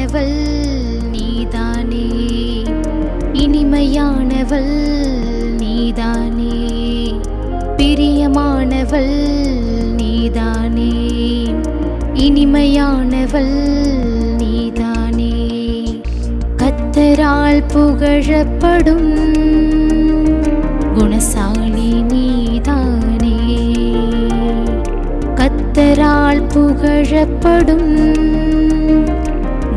இனிமையானவள் நீதானே, இனிமையானவள் நீதானே, பிரியமானவள் நீதானே, இனிமையானவள் நீதானே. கர்த்தரால் புகழப்படும் குணசாலி நீதானே, கர்த்தரால் புகழப்படும்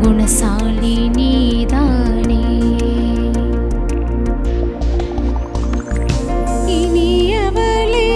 குணசாலி நீதானே. இனியவளே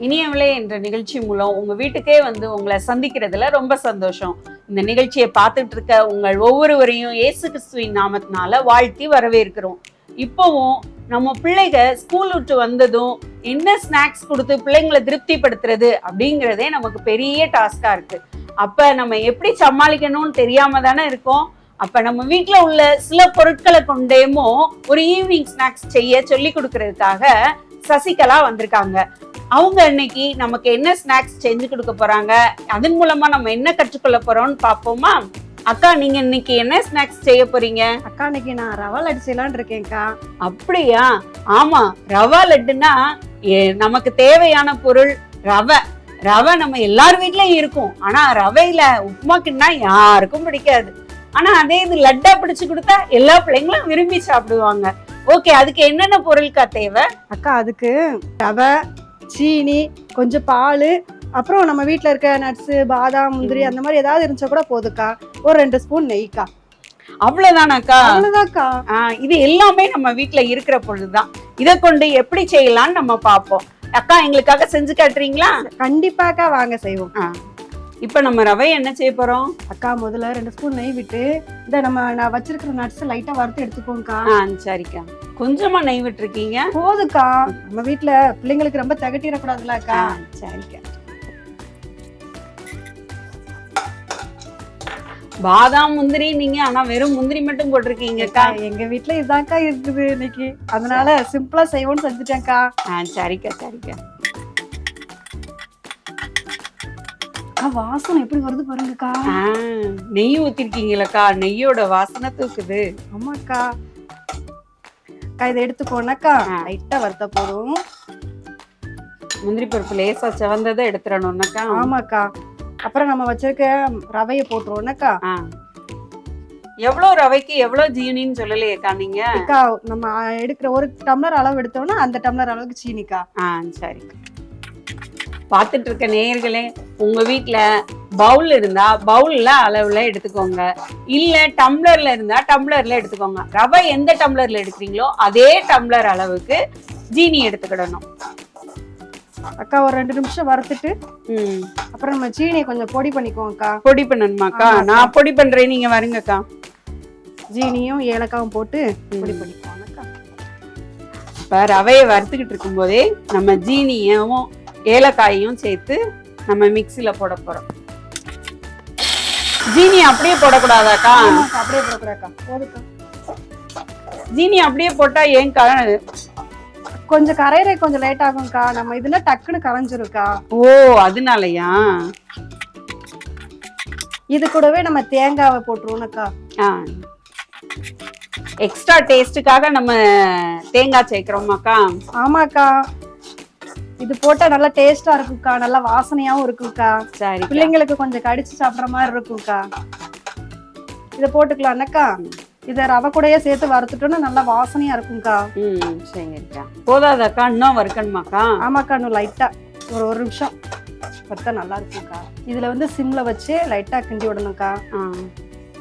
இனியவளே என்ற நிகழ்ச்சி மூலம் உங்க வீட்டுக்கே வந்து உங்களை சந்திக்கிறதுல ரொம்ப சந்தோஷம். இந்த நிகழ்ச்சியை பார்த்துட்டு இருக்க உங்கள் ஒவ்வொருவரையும் இயேசு கிறிஸ்துவின் நாமத்தினால வாழ்த்தி வரவேற்கிறோம். இப்போவும் நம்ம பிள்ளைங்க ஸ்கூல் விட்டு வந்ததும் என்ன ஸ்நாக்ஸ் கொடுத்து பிள்ளைங்களை திருப்திப்படுத்துறது அப்படிங்கிறதே நமக்கு பெரிய டாஸ்கா இருக்கு. அப்ப நம்ம எப்படி சமாளிக்கணும்னு தெரியாம தானே இருக்கோம். அப்ப நம்ம வீட்டுல உள்ள சில பொருட்களை கொண்டேமோ ஒரு ஈவினிங் ஸ்நாக்ஸ் செய்ய சொல்லி கொடுக்கறதுக்காக சசிகலா வந்திருக்காங்க. அவங்க இன்னைக்கு நமக்கு என்ன ஸ்நாக்ஸ் செஞ்சு கொடுக்க போறாங்க, அதன் மூலமா நம்ம என்ன கற்றுக்கொள்ள போறோம்னு பாப்போமா? அக்கா, நீங்க இன்னைக்கு என்ன ஸ்நாக்ஸ் செய்ய போறீங்க? அக்கா, இன்னைக்கு நான் ரவா லட்டு செய்யலான்னு இருக்கேன்க்கா. அப்படியா? ஆமா, ரவா லட்டுனா நமக்கு தேவையான பொருள் ரவை. ரவை நம்ம எல்லார் வீட்லயும் இருக்கும். ஆனா ரவையில உப்புமாக்குன்னா யாருக்கும் பிடிக்காது. ஆனா அதே இது லட்டா பிடிச்சு கொடுத்தா எல்லா பிள்ளைங்களும் விரும்பி சாப்பிடுவாங்க. ஓகே, அதுக்கு என்னென்ன பொருட்கா தேவை? அக்கா, அதுக்கு ரவை, சீனி, கொஞ்சம் பால், அப்புறம் நம்ம வீட்டில் இருக்க நட்ஸு, பாதாம், முந்திரி அந்த மாதிரி ஏதாவது இருந்துச்சா கூட போதுக்கா. ஒரு 2 ஸ்பூன் நெய்க்கா. அவ்வளவுதானாக்கா? அவ்வளவுதான்க்கா. இது எல்லாமே நம்ம வீட்டுல இருக்கிற பொழுதுதான். இதை கொண்டு எப்படி செய்யலாம்னு நம்ம பார்ப்போம். அக்கா, எங்களுக்காக செஞ்சு காட்டுறீங்களா? கண்டிப்பாக்கா, வாங்க செய்வோம். இப்ப நம்ம ரவை என்ன செய்ய போறோம்? அக்கா, முதல்ல 2 ஸ்பூன் நெய் விட்டு நான் வச்சிருக்கிற நட்ஸ் லைட்டா வறுத்து எடுத்துக்கோங்கக்கா. சரிக்கா, கொஞ்சமா நெய் விட்டுருக்கீங்க. போதுக்கா, நம்ம வீட்டுல பிள்ளைங்களுக்கு ரொம்ப திகட்டிடக்கூடாதுல அக்கா. சரிக்கா. பாதாம், முந்திரி நீங்க ஆனா வெறும் முந்திரி மட்டும் போட்டிருக்கீங்கக்கா. எங்க வீட்டுல இதாக்கா இருக்குது இன்னைக்கு, அதனால சிம்பிளா செய்வோம்னு செஞ்சுட்டேன்க்கா. சரிக்கா சரிக்கா. வாசனை எப்படி வருது பாருங்கக்கா. நெய் ஊத்திருக்கீங்களக்கா, நெய்யோட வாசனை தூக்குது. ஆமாக்கா. இதை எடுத்துக்கோனாக்கா, லைட்டா வறுத்த போதும். முந்திரி பருப்பு லேசா செவந்ததை எடுத்துடணும்னாக்கா. ஆமாக்கா. அப்புறம் நம்ம வச்சிருக்க ரவைய போட்டுருவோம்னாக்கா. எவ்வளவு ரவைக்கு எவ்வளவு ஜீனின்னு சொல்லலையேக்கா நீங்க? அக்கா, நம்ம எடுக்கிற 1 டம்ளர் அளவு எடுத்தோம்னா அந்த டம்ளர் அளவுக்கு சீனிக்கா. சரி. பார்த்துட்டு இருக்க நேயர்களே, உங்க வீட்டுல பவுல் இருந்தா பவுல்ல அளவுல எடுத்துக்கோங்க, இல்ல டம்ளர்ல இருந்தா டம்ளர்ல எடுத்துக்கோங்க. ரவை எந்த டம்ளர்ல எடுக்கிறீங்களோ அதே டம்ளர் அளவுக்கு ஜீனி எடுத்துக்கிடணும். அக்கா, ஒரு 2 நிமிஷம் வறுத்துட்டு அப்புறம் நம்ம சீனியை கொஞ்சம் பொடி பண்ணிக்குவோம்க்கா. பொடி பண்ணணுமாக்கா? நான் பொடி பண்றேன், நீங்க வருங்கக்கா. ஜீனியும் ஏலக்காவும் போட்டு பொடி பண்ணிக்குவோம்க்கா. இப்ப ரவையை வறுத்துக்கிட்டு இருக்கும் போதே நம்ம ஜீனியும் ஏலக்காயும் சேர்த்து நம்ம மிக்சில போட போறோம். ஜீனி அப்படியே போடக்கூடாதாக்கா? அப்படியே போடக்கூடாதுக்கா. போதுக்கா. ஜீனி அப்படியே போட்டா ஏன்க்கா? கொஞ்சம் கரையிற கொஞ்சம் லேட் ஆகும்க்கா. நம்ம இதுல டக்குன்னு கரைஞ்சிருக்கா. ஓ, அதனாலயா? இது கூடவே நம்ம தேங்காவை போட்டுருவோம்க்கா. எக்ஸ்ட்ரா டேஸ்டுக்காக நம்ம தேங்காய் சேர்க்கிறோமாக்கா? ஆமாக்கா, இது போட்டா நல்லா டேஸ்டா இருக்கும்க்கா, நல்லா வாசனையாவும் இருக்கும்க்கா. சரி, பிள்ளைங்களுக்கு கொஞ்சம் கடிச்சு சாப்பிடுற மாதிரி இருக்கும்க்கா. இதை போட்டுக்கலாம்க்கா. இதை ரவை கூடயே சேர்த்து வறுத்துட்டோம்னா நல்லா வாசனையா இருக்கும்க்கா. சரிக்கா. போதாதாக்கா? இன்னும் வறுக்கணுமாக்கா? ஆமாக்கா, இன்னும் லைட்டா ஒரு நிமிஷம் வறுத்தா நல்லா இருக்கும்க்கா. இதுல வந்து சிம்ல வச்சு லைட்டா கிண்டி விடணும்க்கா.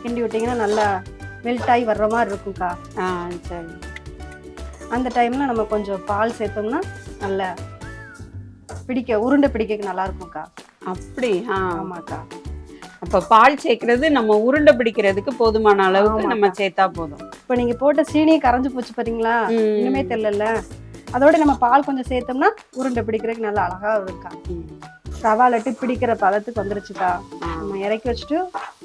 கிண்டி விட்டீங்கன்னா நல்லா மெல்ட் ஆகி வர்ற மாதிரி இருக்கும்க்கா. சரி. அந்த டைம்ல நம்ம கொஞ்சம் பால் சேர்த்தோம்னா நல்லா உருண்டை பிடிக்க நல்லா இருக்கும்க்கா. அப்படி? ஆமாக்கா. அப்ப பால் சேர்க்கறது நம்ம உருண்டை பிடிக்கிறதுக்கு போதுமான அளவுக்கு நம்ம சேர்த்தா போதும். இப்ப நீங்க போட்ட சீனியை கரைஞ்சு போச்சு பாத்தீங்களா, இன்னுமே தெரியல. அதோட நம்ம பால் கொஞ்சம் சேர்த்தோம்னா உருண்டை பிடிக்கிறதுக்கு நல்லா அழகா இருக்கா. ரவா லட்டு பிடிக்கிற பதத்துக்கு வந்துருச்சுக்கா. நம்ம இறக்கி வச்சுட்டு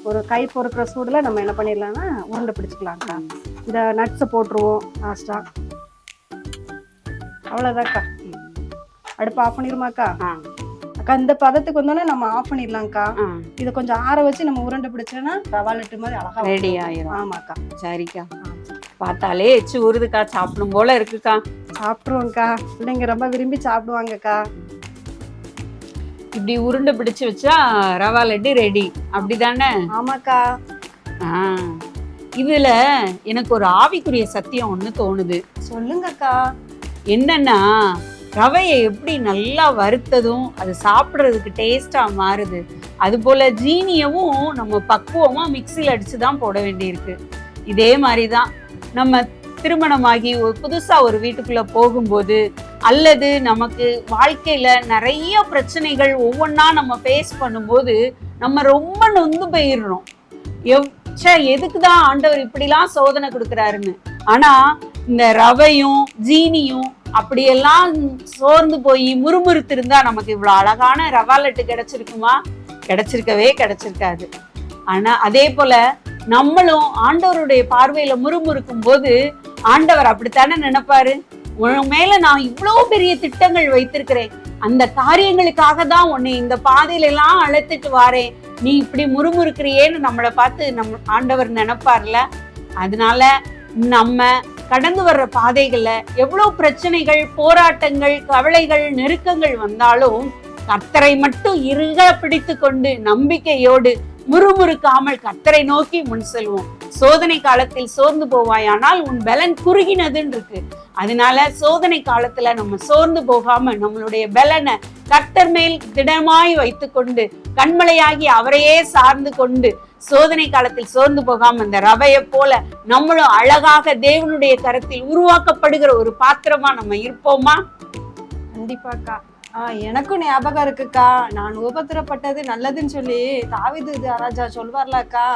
ஒரு கை பொறுக்கிற சூடுல நம்ம என்ன பண்ணிடலாம்னா உருண்டை பிடிச்சிக்கலாம்க்கா. இந்த நட்ஸை போட்டுருவோம் லாஸ்டா. அவ்வளோதான்க்கா. அடுப்பு ஆஃப் பண்ணிடுமாக்கா? அக்கா இந்த பதத்துக்கு வந்தோடனே நம்ம ஆஃப் பண்ணிடலாம்க்கா. இதை கொஞ்சம் ஆற வச்சு நம்ம உருண்டை பிடிச்சோன்னா ரவா லட்டு மாதிரி அழகா ரெடி ஆயிரும். ஆமாக்கா. சரிக்கா, பார்த்தாலே எச்சு ஊறுதுக்கா, சாப்பிடும் போல இருக்குக்கா. சாப்பிட்ருவோம்க்கா, பிள்ளைங்க ரொம்ப விரும்பி சாப்பிடுவாங்கக்கா. இப்படி உருண்டை பிடிச்சு வச்சா ரவா லட்டு ரெடி, அப்படிதானே? ஆமாக்கா. இதுல எனக்கு ஒரு ஆவிக்குரிய சத்தியம் ஒண்ணு தோணுது. சொல்லுங்கக்கா. என்னன்னா, ரவையை எப்படி நல்லா வறுத்ததும் அது சாப்பிட்றதுக்கு டேஸ்டா மாறுது, அது போல ஜீனியவும் நம்ம பக்குவமா மிக்சியில் அடிச்சுதான் போட வேண்டியிருக்கு. இதே மாதிரிதான் நம்ம திருமணமாகி புதுசா ஒரு வீட்டுக்குள்ள போகும்போது, அல்லது நமக்கு வாழ்க்கையில நிறைய பிரச்சனைகள் ஒவ்வொன்றா நம்ம ஃபேஸ் பண்ணும்போது நம்ம ரொம்ப நொந்து போயிடுறோம். எதுக்குதான் ஆண்டவர் இப்படிலாம் சோதனை கொடுக்குறாருன்னு. ஆனா இந்த ரவையும் ஜீனியும் அப்படியெல்லாம் சோர்ந்து போய் முறுமுறுத்து இருந்தா நமக்கு இவ்வளவு அழகான ரவா லட்டு கிடைச்சிருக்குமா? கிடைச்சிருக்காது. ஆனா அதே போல நம்மளும் ஆண்டவருடைய பார்வையில முறுமுறுக்கும் போது ஆண்டவர் அப்படித்தானே நினைப்பாரு, உன் மேல நான் இவ்வளவு பெரிய திட்டங்கள் வைத்திருக்கிறேன், அந்த காரியங்களுக்காக தான் உன்னை இந்த பாதையில எல்லாம் அழைத்துட்டு வாரேன், நீ இப்படி முறுமுறுக்கிறியேன்னு நம்மளை பார்த்து ஆண்டவர் நினைப்பார்ல. அதனால நம்ம கடந்து வர்ற பாதைகள்ல எவ்வளவு பிரச்சனைகள், போராட்டங்கள், கவலைகள், நெருக்கங்கள் வந்தாலும் கர்த்தரை மட்டும் இறுக பிடித்து கொண்டு நம்பிக்கையோடு முறுமுறுக்காமல் கர்த்தரை நோக்கி முன் செல்வோம். சோதனை காலத்தில் சோர்ந்து போவாயானால் உன் பலன் குறுகினதுன்னு இருக்கு. அதனால சோதனை காலத்துல நம்ம சோர்ந்து போகாம நம்மளுடைய பலனை கர்த்தர் மேல் திடமாய் வைத்து கொண்டு கண்மலையாகி அவரையே சார்ந்து கொண்டு சோதனை காலத்தில் சோர்ந்து போகாம இந்த ரவையை போல நம்மளும் அழகாக தேவனுடைய கரத்தில் உருவாக்கப்படுகிற ஒரு பாத்திரமா நம்ம இருப்போமா? கண்டிப்பாக்கா. எனக்கும் ஞாபகம் இருக்குக்கா, நான் உபத்திரப்பட்டது நல்லதுன்னு சொல்லி தாவீது ராஜா சொல்வார்லக்கா.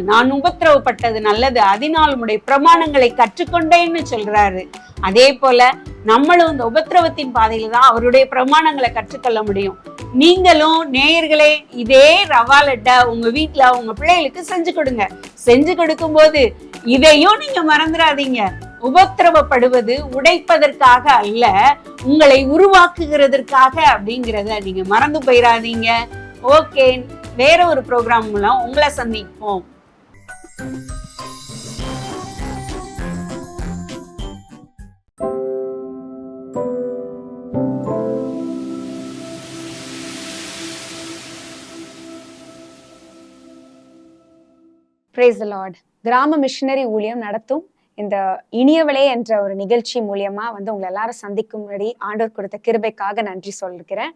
நான் உபத்திரவப்பட்டது நல்லது, அதனால் உடைய பிரமாணங்களை கற்றுக்கொண்டேன்னு சொல்றாரு. அதே போல நம்மளும் இந்த உபத்திரவத்தின் பாதையில தான் அவருடைய பிரமாணங்களை கற்றுக்கொள்ள முடியும். நீங்களும் நேயர்களே இதே ரவா லட்டை உங்க வீட்டுல உங்க பிள்ளைகளுக்கு செஞ்சு கொடுங்க. செஞ்சு கொடுக்கும் போது இதையும் நீங்க மறந்துடாதீங்க, உபத்திரவப்படுவது உடைப்பதற்காக அல்ல, உங்களை உருவாக்குகிறதற்காக அப்படிங்கிறத நீங்க மறந்து போயிடாதீங்க. ஓகே, வேற ஒரு ப்ரோக்ராம் மூலம் உங்களை சந்திப்போம். Praise the Lord. கிராம மிஷனரி ஊழியம் நடத்தும் இந்த இனியவளே என்ற ஒரு நிகழ்ச்சி மூலியமா வந்து உங்களை எல்லாரும் சந்திக்கும்படி ஆண்டவர் கொடுத்த கிருபைக்காக நன்றி சொல்லிக்கிறேன்.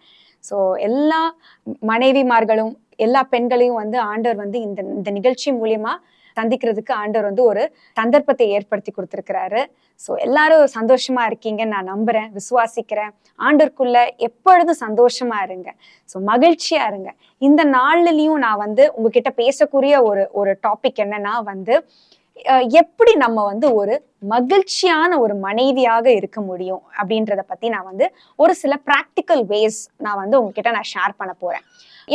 ஸோ எல்லா மனைவிமார்களும் எல்லா பெண்களையும் வந்து ஆண்டவர் வந்து இந்த நிகழ்ச்சி மூலியமா சந்திக்கிறதுக்கு ஆண்டவர் வந்து ஒரு சந்தர்ப்பத்தை ஏற்படுத்தி கொடுத்துருக்கிறாரு. ஸோ எல்லாரும் சந்தோஷமா இருக்கீங்கன்னு நான் நம்புறேன், விசுவாசிக்கிறேன். ஆண்டவருக்குள்ள எப்பொழுதும் சந்தோஷமா இருங்க, ஸோ மகிழ்ச்சியா இருங்க. இந்த நாள்லயும் நான் வந்து உங்ககிட்ட பேசக்கூடிய ஒரு டாபிக் என்னன்னா வந்து எப்படி நம்ம வந்து ஒரு மகிழ்ச்சியான ஒரு மனைவியாக இருக்க முடியும் அப்படின்றத பத்தி நான் வந்து ஒரு சில ப்ராக்டிக்கல் வேஸ் நான் வந்து உங்ககிட்ட நான் ஷேர் பண்ண போறேன்.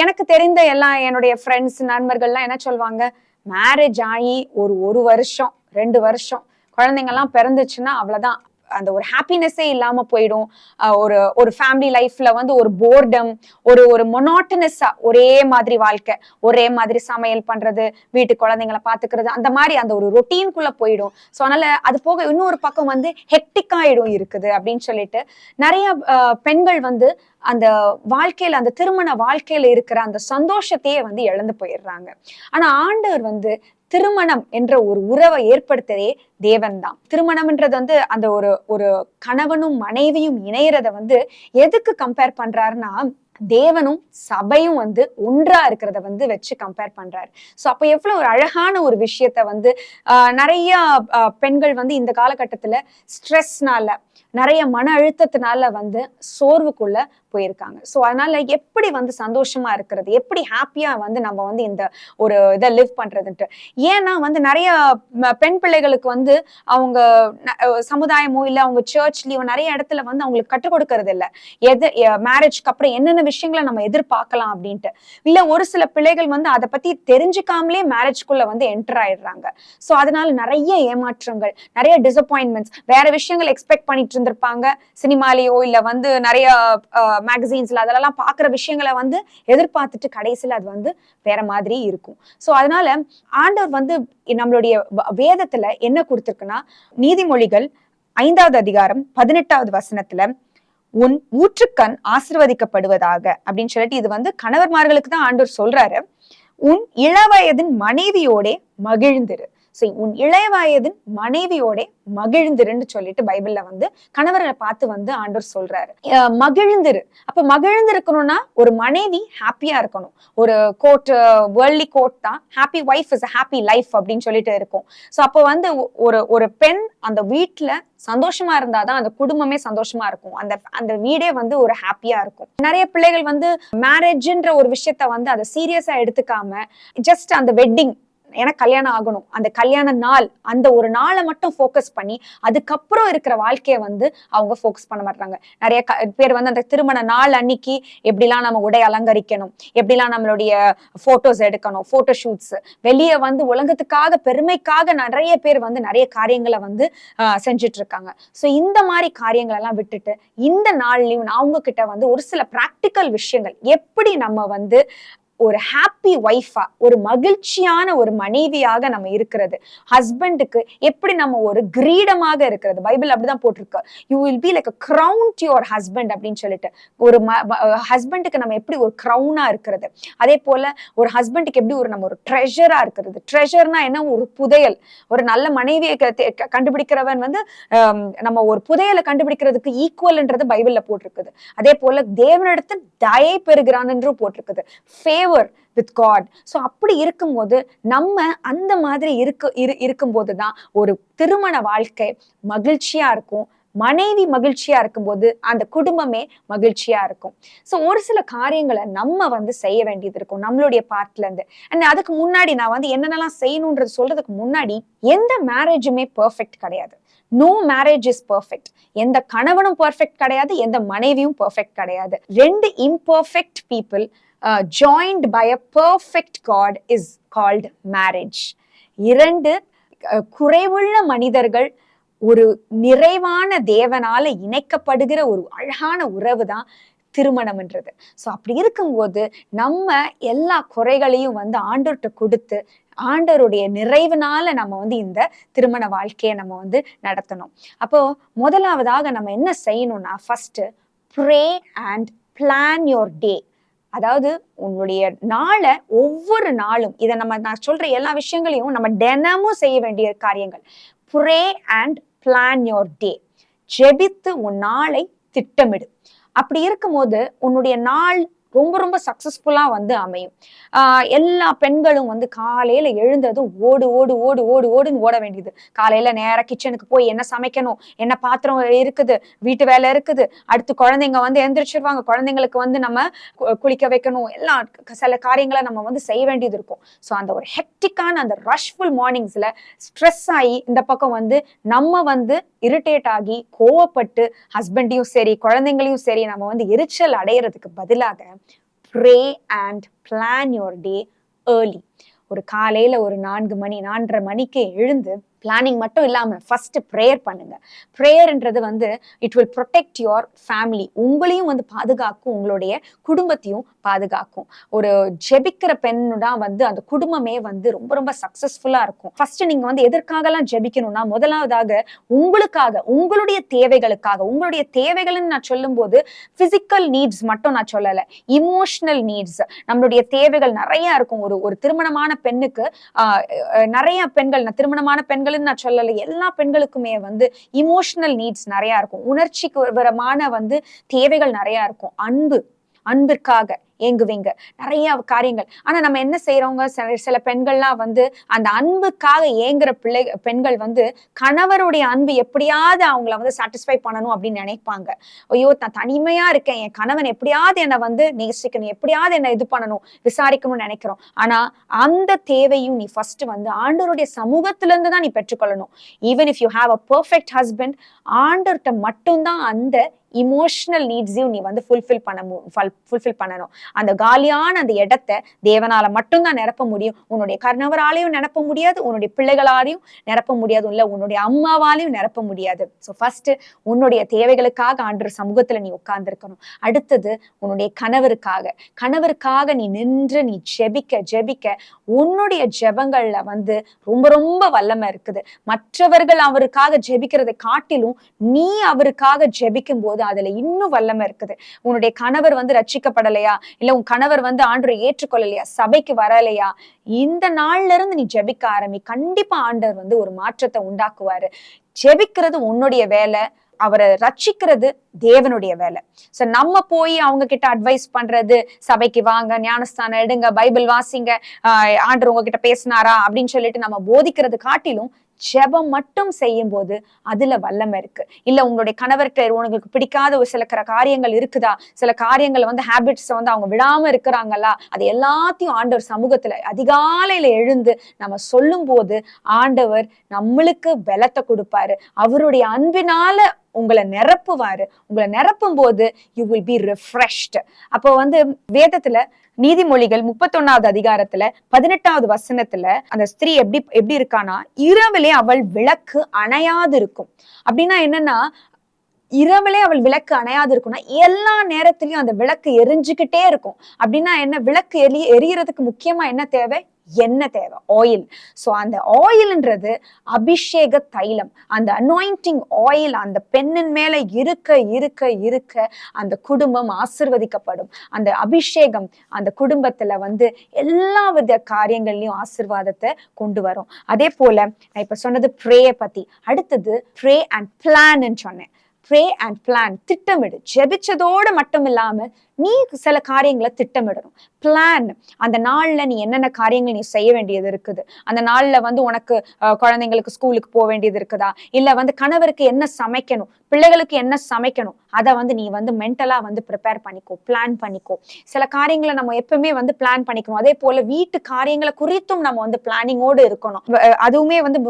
எனக்கு தெரிந்த எல்லாம் என்னுடைய ஃப்ரெண்ட்ஸ் நண்பர்கள்லாம் என்ன சொல்லுவாங்க, மேரேஜ் ஆகி ஒரு வருஷம் 2 வருஷம் குழந்தைங்கள்லாம் பிறந்துச்சுன்னா அவ்வளவுதான், அந்த ஒரு ஹாப்பினஸே இல்லாம போயிடும். ஒரு ஃபேமிலி லைஃப்ல வந்து ஒரு போர்டம், ஒரு மொனாட்டனஸா ஒரே மாதிரி வாழ்க்கை, ஒரே மாதிரி சமையல் பண்றது, வீட்டு குழந்தைங்களை பாத்துக்கிறது, அந்த மாதிரி அந்த ஒரு ரொட்டீனுக்குள்ள போயிடும். ஸோ அதனால அது போக இன்னொரு பக்கம் வந்து ஹெக்டிக்காயிடும் இருக்குது அப்படின்னு சொல்லிட்டு நிறைய பெண்கள் வந்து அந்த வாழ்க்கையில, அந்த திருமண வாழ்க்கையில இருக்கிற அந்த சந்தோஷத்தையே வந்து இழந்து போயிடுறாங்க. ஆனா ஆண்டவர் வந்து திருமணம் என்ற ஒரு உறவை ஏற்படுத்ததே தேவன் தான். திருமணம்ன்றது வந்து அந்த ஒரு கணவனும் மனைவியும் இணையறத வந்து எதுக்கு கம்பேர் பண்றாருன்னா, தேவனும் சபையும் வந்து ஒன்றா இருக்கிறத வந்து வச்சு கம்பேர் பண்றாரு. ஸோ அப்போ எவ்வளவு ஒரு அழகான ஒரு விஷயத்த வந்து நிறைய பெண்கள் வந்து இந்த காலகட்டத்துல ஸ்ட்ரெஸ்னால, நிறைய மன அழுத்தத்தினால வந்து சோர்வுக்குள்ள போயிருக்காங்க. ஸோ அதனால எப்படி வந்து சந்தோஷமா இருக்கிறது, எப்படி ஹாப்பியா வந்து நம்ம வந்து இந்த ஒரு இதை லிவ் பண்றதுன்ட்டு. ஏன்னா வந்து நிறைய பெண் பிள்ளைகளுக்கு வந்து வந்து அவங்க சமுதாயமோ இல்ல அவங்க சர்ச்லயோ நிறைய இடத்துல வந்து அவங்களுக்கு கற்றுக் கொடுக்கறது இல்ல. மேரேஜ்க்கு அப்புறம் என்னென்ன விஷயங்களை நம்ம எதிர்பார்க்கலாம் அப்படின்ட்டு. இல்ல ஒரு சில பிள்ளைகள் வந்து அதை பத்தி தெரிஞ்சுக்காமலே மேரேஜ்குள்ள வந்து என்டர் ஆயிடுறாங்க. சோ அதனால நிறைய ஏமாற்றங்கள், நிறைய டிசப்பாயின்மெண்ட்ஸ், வேற விஷயங்கள் எக்ஸ்பெக்ட் பண்ணிட்டு இருந்திருப்பாங்க சினிமாலேயோ இல்ல வந்து நிறைய மேகசீன்ஸ்ல அதெல்லாம் பாக்குற விஷயங்களை வந்து எதிர்பார்த்துட்டு கடைசியில அது வந்து வேற மாதிரி இருக்கும். சோ அதனால ஆண்டவர் வந்து நம்மளுடைய வேதத்துல என்ன கொடுத்திருக்குன்னா, நீதிமொழிகள் 5வது அதிகாரம் 18வது வசனத்துல உன் ஊற்றுக்கண் ஆசீர்வதிக்கப்படுவதாக அப்படின்னு சொல்லிட்டு, இது வந்து கணவர்மார்களுக்கு தான் ஆண்டவர் சொல்றாரு. உன் இளவயதின் மனைவியோட மகிழ்ந்திரு. உன் இளையவயதின் மனைவியோட மகிழ்ந்திருன்னு சொல்லிட்டு பைபிள்ல வந்து கணவரை பார்த்து வந்து ஆண்டவர் சொல்றாரு, மகிழ்ந்திரு. அப்ப மகிழ்ந்திருக்கணும்னா ஒரு மனைவி ஹாப்பியா இருக்கணும். ஒரு கோட், வேர்ல்ட்லி கோட் தான், happy wife is a happy life அப்படின்னு சொல்லிட்டு இருக்கும். சோ அப்ப வந்து ஒரு பெண் அந்த வீட்டுல சந்தோஷமா இருந்தாதான் அந்த குடும்பமே சந்தோஷமா இருக்கும். அந்த வீடே வந்து ஒரு ஹாப்பியா இருக்கும். நிறைய பிள்ளைகள் வந்து மேரேஜ்ன்ற ஒரு விஷயத்த வந்து அதை சீரியஸா எடுத்துக்காம ஜஸ்ட் அந்த வெட்டிங், எனக்கு கல்யாணம் ஆகணும், அந்த கல்யாண நாள், அந்த ஒரு நாளை மட்டும் ஃபோக்கஸ் பண்ணி அதுக்கப்புறம் இருக்கிற வாழ்க்கைய வந்து அவங்க ஃபோக்கஸ் பண்ண மாட்டாங்க. நிறைய பேர் வந்து அந்த திருமண நாள் அன்னைக்கு எப்படிலாம் நம்ம உடை அலங்கரிக்கணும், எப்படிலாம் நம்மளுடைய போட்டோஸ் எடுக்கணும், போட்டோ ஷூட்ஸ், வெளியே வந்து உலகத்துக்காக பெருமைக்காக நிறைய பேர் வந்து நிறைய காரியங்களை வந்து செஞ்சுட்டு இருக்காங்க. ஸோ இந்த மாதிரி காரியங்கள் எல்லாம் விட்டுட்டு இந்த நாள்லயும் நான் உங்ககிட்ட வந்து ஒரு சில பிராக்டிக்கல் விஷயங்கள், எப்படி நம்ம வந்து ஒரு ஹாப்பி ஒய்ஃபா, ஒரு மகிழ்ச்சியான ஒரு மனைவியாக நம்ம இருக்கிறது, ஹஸ்பண்டுக்கு எப்படி நம்ம ஒரு கிரீடமாக இருக்கிறது. பைபிள் அப்படிதான் போட்டிருக்கு, you will be like a crown to your husband அப்படின்னு சொல்லிட்டு. ஒரு ஹஸ்பண்டுக்கு நம்ம எப்படி ஒரு கிரௌனா இருக்கிறது, அதே போல ஒரு ஹஸ்பண்டுக்கு எப்படி நம்ம ஒரு ட்ரெஷரா இருக்கிறது. ட்ரெஷர்னா என்ன, ஒரு புதையல். ஒரு நல்ல மனைவியை கண்டுபிடிக்கிறவன் வந்து நம்ம ஒரு புதையலை கண்டுபிடிக்கிறதுக்கு ஈக்குவல்ன்றது பைபிள்ல போட்டிருக்குது. அதே போல தேவனிடத்து தயை பெறுகிறான் என்றும் போட்டிருக்குது, with God. சோ அப்படி இருக்கும்போது நம்ம அந்த மாதிரி இருக்கும்போதுதான் ஒரு திருமண வாழ்க்கை மகிழ்ச்சியா இருக்கும். மனைவி மகிழ்ச்சியா இருக்கும்போது அந்த குடும்பமே மகிழ்ச்சியா இருக்கும். சோ ஒரு சில காரியங்களை நம்ம வந்து செய்ய வேண்டியது இருக்கும் நம்மளுடைய பார்ட்ல இருந்து. அண்ட் அதுக்கு முன்னாடி நான் வந்து என்னென்னலாம் செய்யணும்ன்றது சொல்றதுக்கு முன்னாடி, எந்த மேரேஜுமே பெர்ஃபெக்ட் கிடையாது. No marriage is perfect. எந்த கணவனும் பெர்ஃபெக்ட் கிடையாது, எந்த மனைவியும் பெர்ஃபெக்ட் கிடையாது. 2 imperfect people joined by a perfect God is called marriage. 2 குறைவுள்ள மனிதர்கள் ஒரு நிறைவான தேவனால இணைக்கப்படுகிற ஒரு அழகான உறவு தான் திருமணம்ன்றது. சோ அப்படி இருக்கும்போது நம்ம எல்லா குறைகளையும் வந்து ஆண்டவர்கிட்ட கொடுத்து ஆண்டவருடைய நிறைவுனால நம்ம வந்து இந்த திருமண வாழ்க்கையை நம்ம வந்து நடத்தணும். அப்போ முதலாவதாக நம்ம என்ன செய்யணும்னா, first pray and plan your day. அதாவது உங்களுடைய நாளை ஒவ்வொரு நாளும், இதை நான் சொல்ற எல்லா விஷயங்களையும் நம்ம தினமும் செய்ய வேண்டிய காரியங்கள். Pray and plan your day. ஜெபித்து உன் நாளை திட்டமிடு. அப்படி இருக்கும்போது உன்னுடைய நாள் ரொம்ப ரொம்ப சக்சஸ்ஃபுல்லா வந்து அமையும். எல்லா பெண்களும் வந்து காலையில எழுந்ததும் ஓடுன்னு ஓட வேண்டியது. காலையில நேரா கிச்சனுக்கு போய் என்ன சமைக்கணும், என்ன பாத்திரம் இருக்குது, வீட்டு வேலை இருக்குது, அடுத்து குழந்தைங்க வந்து எந்திரிச்சிருவாங்க, குழந்தைங்களுக்கு வந்து நம்ம குளிக்க வைக்கணும், எல்லாம் சில காரியங்களை நம்ம வந்து செய்ய வேண்டியது இருக்கும். ஸோ அந்த ஒரு ஹெக்டிக்கான அந்த ரஷ்ஃபுல் மார்னிங்ஸ்ல ஸ்ட்ரெஸ் ஆகி இந்த பக்கம் வந்து நம்ம வந்து இரிட்டேட் ஆகி கோவப்பட்டு ஹஸ்பண்டையும் சரி குழந்தைங்களையும் சரி நம்ம வந்து எரிச்சல் அடையிறதுக்கு பதிலாக pray and plan your day early. ஒரு காலையில ஒரு 4 மணி 4:30 மணிக்கு எழுந்து பிளானிங் மட்டும் இல்லாம ஃபர்ஸ்ட் ப்ரேயர் பண்ணுங்க. ப்ரேயர்ன்றது வந்து it will protect your family. உங்களையும் வந்து பாதுகாக்கும், உங்களுடைய குடும்பத்தையும் பாதுகாக்கும். ஒரு ஜெபிக்கிற பெண்ணுதான் வந்து அந்த குடும்பமே வந்து ரொம்ப ரொம்ப சக்சஸ்ஃபுல்லா இருக்கும். ஃபர்ஸ்ட் நீங்க வந்து எதற்காகலாம் ஜெபிக்கணும்னா, முதலாவதாக உங்களுக்காக, உங்களுடைய தேவைகளுக்காக. உங்களுடைய தேவைகள்னு நான் சொல்லும் போது பிசிக்கல் நீட்ஸ் மட்டும் நான் சொல்லல, இமோஷனல் நீட்ஸ். நம்மளுடைய தேவைகள் நிறைய இருக்கும். ஒரு திருமணமான பெண்ணுக்கு நிறைய பெண்கள், திருமணமான பெண்கள் நான் சொல்லல, எல்லா பெண்களுக்குமே வந்து இமோஷனல் நீட்ஸ் நிறைய இருக்கும். உணர்ச்சிக்கு வரமான வந்து தேவைகள் நிறைய இருக்கும். அன்பிற்காக ஏங்குவீங்க, நிறைய காரியங்கள். ஆனா நம்ம என்ன செய்யறவங்க, சில பெண்கள்லாம் வந்து அந்த அன்புக்காக ஏங்குற பெண்கள் வந்து கணவருடைய அன்பு எப்படியாவது அவங்கள வந்து சாட்டிஸ்ஃபை பண்ணணும் அப்படின்னு நினைப்பாங்க. ஐயோ நான் தனிமையா இருக்கேன், என் கணவன் எப்படியாவது என்னை வந்து நேசிக்கணும், எப்படியாவது என்ன இது பண்ணணும், விசாரிக்கணும்னு நினைக்கிறோம். ஆனா அந்த தேவையும் நீ ஃபர்ஸ்ட் வந்து ஆண்டவருடைய சமூகத்துல இருந்து தான் நீ பெற்றுக்கொள்ளணும். Even if you have a perfect husband, ஆண்டவர்கிட்ட மட்டும்தான் அந்த இமோஷனல் நீட்ஸையும் நீ வந்து ஃபுல்ஃபில் பண்ணணும். அந்த காலியான அந்த இடத்தை தேவனால மட்டும்தான் நிரப்ப முடியும். உன்னுடைய கணவராலையும் நிரப்ப முடியாது, உன்னுடைய பிள்ளைகளாலையும் நிரப்ப முடியாது, இல்ல உன்னுடைய அம்மாவாலையும் நிரப்ப முடியாது. ஸோ ஃபர்ஸ்ட் உன்னுடைய தேவைகளுக்காக ஆண்டவர் சமூகத்துல நீ உட்கார்ந்து இருக்கணும். அடுத்தது உன்னுடைய கணவருக்காக நீ நின்று நீ ஜெபிக்க உன்னுடைய ஜெபங்கள்ல வந்து ரொம்ப ரொம்ப வல்லமை இருக்குது. மற்றவர்கள் அவருக்காக ஜெபிக்கிறதை காட்டிலும் நீ அவருக்காக ஜெபிக்கும் போது அதுல இன்னும் வல்லமை இருக்குது. உன்னுடைய கணவர் வந்து ரட்சிக்கப்படலையா, இல்ல உன் கணவர் வந்து ஆண்டவரை ஏற்றுக்கொள்ளலையா, சபைக்கு வரலையா, இந்த நாள்ல இருந்து நீ ஜெபிக்க ஆரம்பி. கண்டிப்பா ஆண்டவர் வந்து ஒரு மாற்றத்தை உண்டாக்குவாரு. ஜெபிக்கிறது உன்னுடைய வேலை, அவரை ரட்சிக்கிறது தேவனுடைய வேலை. சோ நம்ம போய் அவங்க கிட்ட அட்வைஸ் பண்றது, சபைக்கு வாங்க, ஞானஸ்தானம் எடுங்க, பைபிள் வாசிங்க, ஆண்டவர் உங்ககிட்ட பேசினாரா அப்படின்னு சொல்லிட்டு நம்ம போதிக்கிறது காட்டிலும் ஜெபம் மட்டும் செய்யும் போது அதுல வல்லமை இருக்கு. இல்ல உங்களுடைய கணவர்கிட்ட உங்களுக்கு பிடிக்காத ஒரு சில காரியங்கள் இருக்குதா, சில காரியங்கள் வந்து ஹேபிட்ஸ் வந்து அவங்க விடாம இருக்கிறாங்களா, அது எல்லாத்தையும் ஆண்டவர் சமூகத்துல அதிகாலையில எழுந்து நம்ம சொல்லும் போது ஆண்டவர் நம்மளுக்கு பலத்தை கொடுப்பாரு. அவருடைய அன்பினால உங்களை நிரப்புவாரு. உங்களை நிரப்பும் போது யூ வில் பி ரிஃப்ரெஷ்ட். அப்போ வந்து வேதத்துல நீதிமொழிகள் 31வது அதிகாரத்துல 18வது வசனத்துல அந்த ஸ்திரீ எப்படி இருக்கானா, இரவிலே அவள் விளக்கு அணையாது இருக்கும். அப்படின்னா என்னன்னா, இரவிலே அவள் விளக்கு அணையாது இருக்கும்னா எல்லா நேரத்திலயும் அந்த விளக்கு எரிஞ்சுக்கிட்டே இருக்கும். அப்படின்னா என்ன, விளக்கு எரியறதுக்கு முக்கியமா என்ன தேவை, எண்ணெய் தேவை, ஆயில். ஸோ அந்த ஆயில்ன்றது அபிஷேக தைலம், அந்த அனாயிண்டிங் ஆயில் அந்த பெண்ணின் மேல இருக்க அந்த குடும்பம் ஆசிர்வதிக்கப்படும். அந்த அபிஷேகம் அந்த குடும்பத்துல வந்து எல்லா வித காரியங்கள்லயும் ஆசீர்வாதத்தை கொண்டு வரும். அதே போல நான் இப்ப சொன்னது ப்ரேயை பத்தி. அடுத்தது ப்ரே அண்ட் பிளான் சொன்னேன். ப்ரே அண்ட் பிளான், திட்டமிடு. ஜெபிச்சதோடு மட்டும் இல்லாம நீ சில காரியங்களை திட்டமிடணும். பிளான், அந்த நாள்ல நீ என்னென்ன காரியங்கள் நீ செய்ய வேண்டியது இருக்குது, அந்த நாள்ல வந்து உனக்கு குழந்தைங்களுக்கு ஸ்கூலுக்கு போக வேண்டியது இருக்குதா, இல்ல வந்து கணவருக்கு என்ன சமைக்கணும், பிள்ளைகளுக்கு என்ன சமைக்கணும், அதை வந்து நீ வந்து மென்டலா வந்து ப்ரிப்பேர் பண்ணிக்கோ, பிளான் பண்ணிக்கோ. சில காரியங்களை நம்ம எப்பவுமே வந்து பிளான் பண்ணிக்கணும். அதே போல வீட்டு காரியங்களை குறித்தும் நம்ம வந்து பிளானிங்கோடு இருக்கணும். அதுவுமே வந்து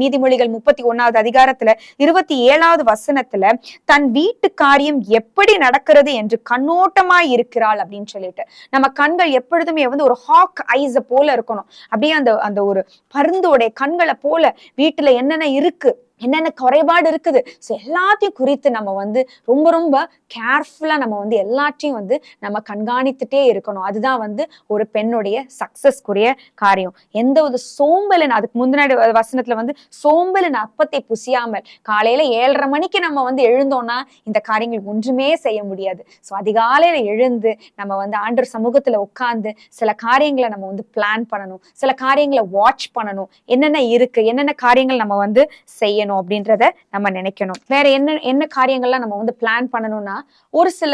நீதிமொழிகள் 31வது அதிகாரத்துல 27வது வசனத்துல தன் வீட்டு காரியம் எப்படி நடக்கிறது என்று கண்ணோட்டமா இருக்கிறாள் அப்படின்னு சொல்லிட்டு, நம்ம கண்கள் எப்பொழுதுமே வந்து ஒரு ஹாக் ஐஸ போல இருக்கணும். அப்படியே அந்த ஒரு பருந்தோடைய கண்களை போல வீட்டுல என்னென்ன இருக்கு, என்னென்ன குறைபாடு இருக்குது, ஸோ எல்லாத்தையும் குறித்து நம்ம வந்து ரொம்ப ரொம்ப கேர்ஃபுல்லா நம்ம வந்து எல்லாத்தையும் வந்து நம்ம கண்காணித்துட்டே இருக்கணும். அதுதான் வந்து ஒரு பெண்ணுடைய சக்சஸ்க்குரிய காரியம். எந்த ஒரு சோம்பலின், அதுக்கு முந்தின வசனத்துல வந்து சோம்பலின் அப்பத்தை புசியாமல், காலையில 7:30 மணிக்கு நம்ம வந்து எழுந்தோம்னா இந்த காரியங்கள் ஒன்றுமே செய்ய முடியாது. ஸோ அதிகாலையில எழுந்து நம்ம வந்து ஆண்டவர் சமூகத்துல உட்கார்ந்து சில காரியங்களை நம்ம வந்து பிளான் பண்ணணும், சில காரியங்களை வாட்ச் பண்ணணும், என்னென்ன இருக்கு, என்னென்ன காரியங்கள் நம்ம வந்து செய்யணும் அப்படின்றத நம்ம நினைக்கணும். வேற என்ன காரியங்கள்லாம் நம்ம வந்து பிளான் பண்ணணும்னா, ஒரு சில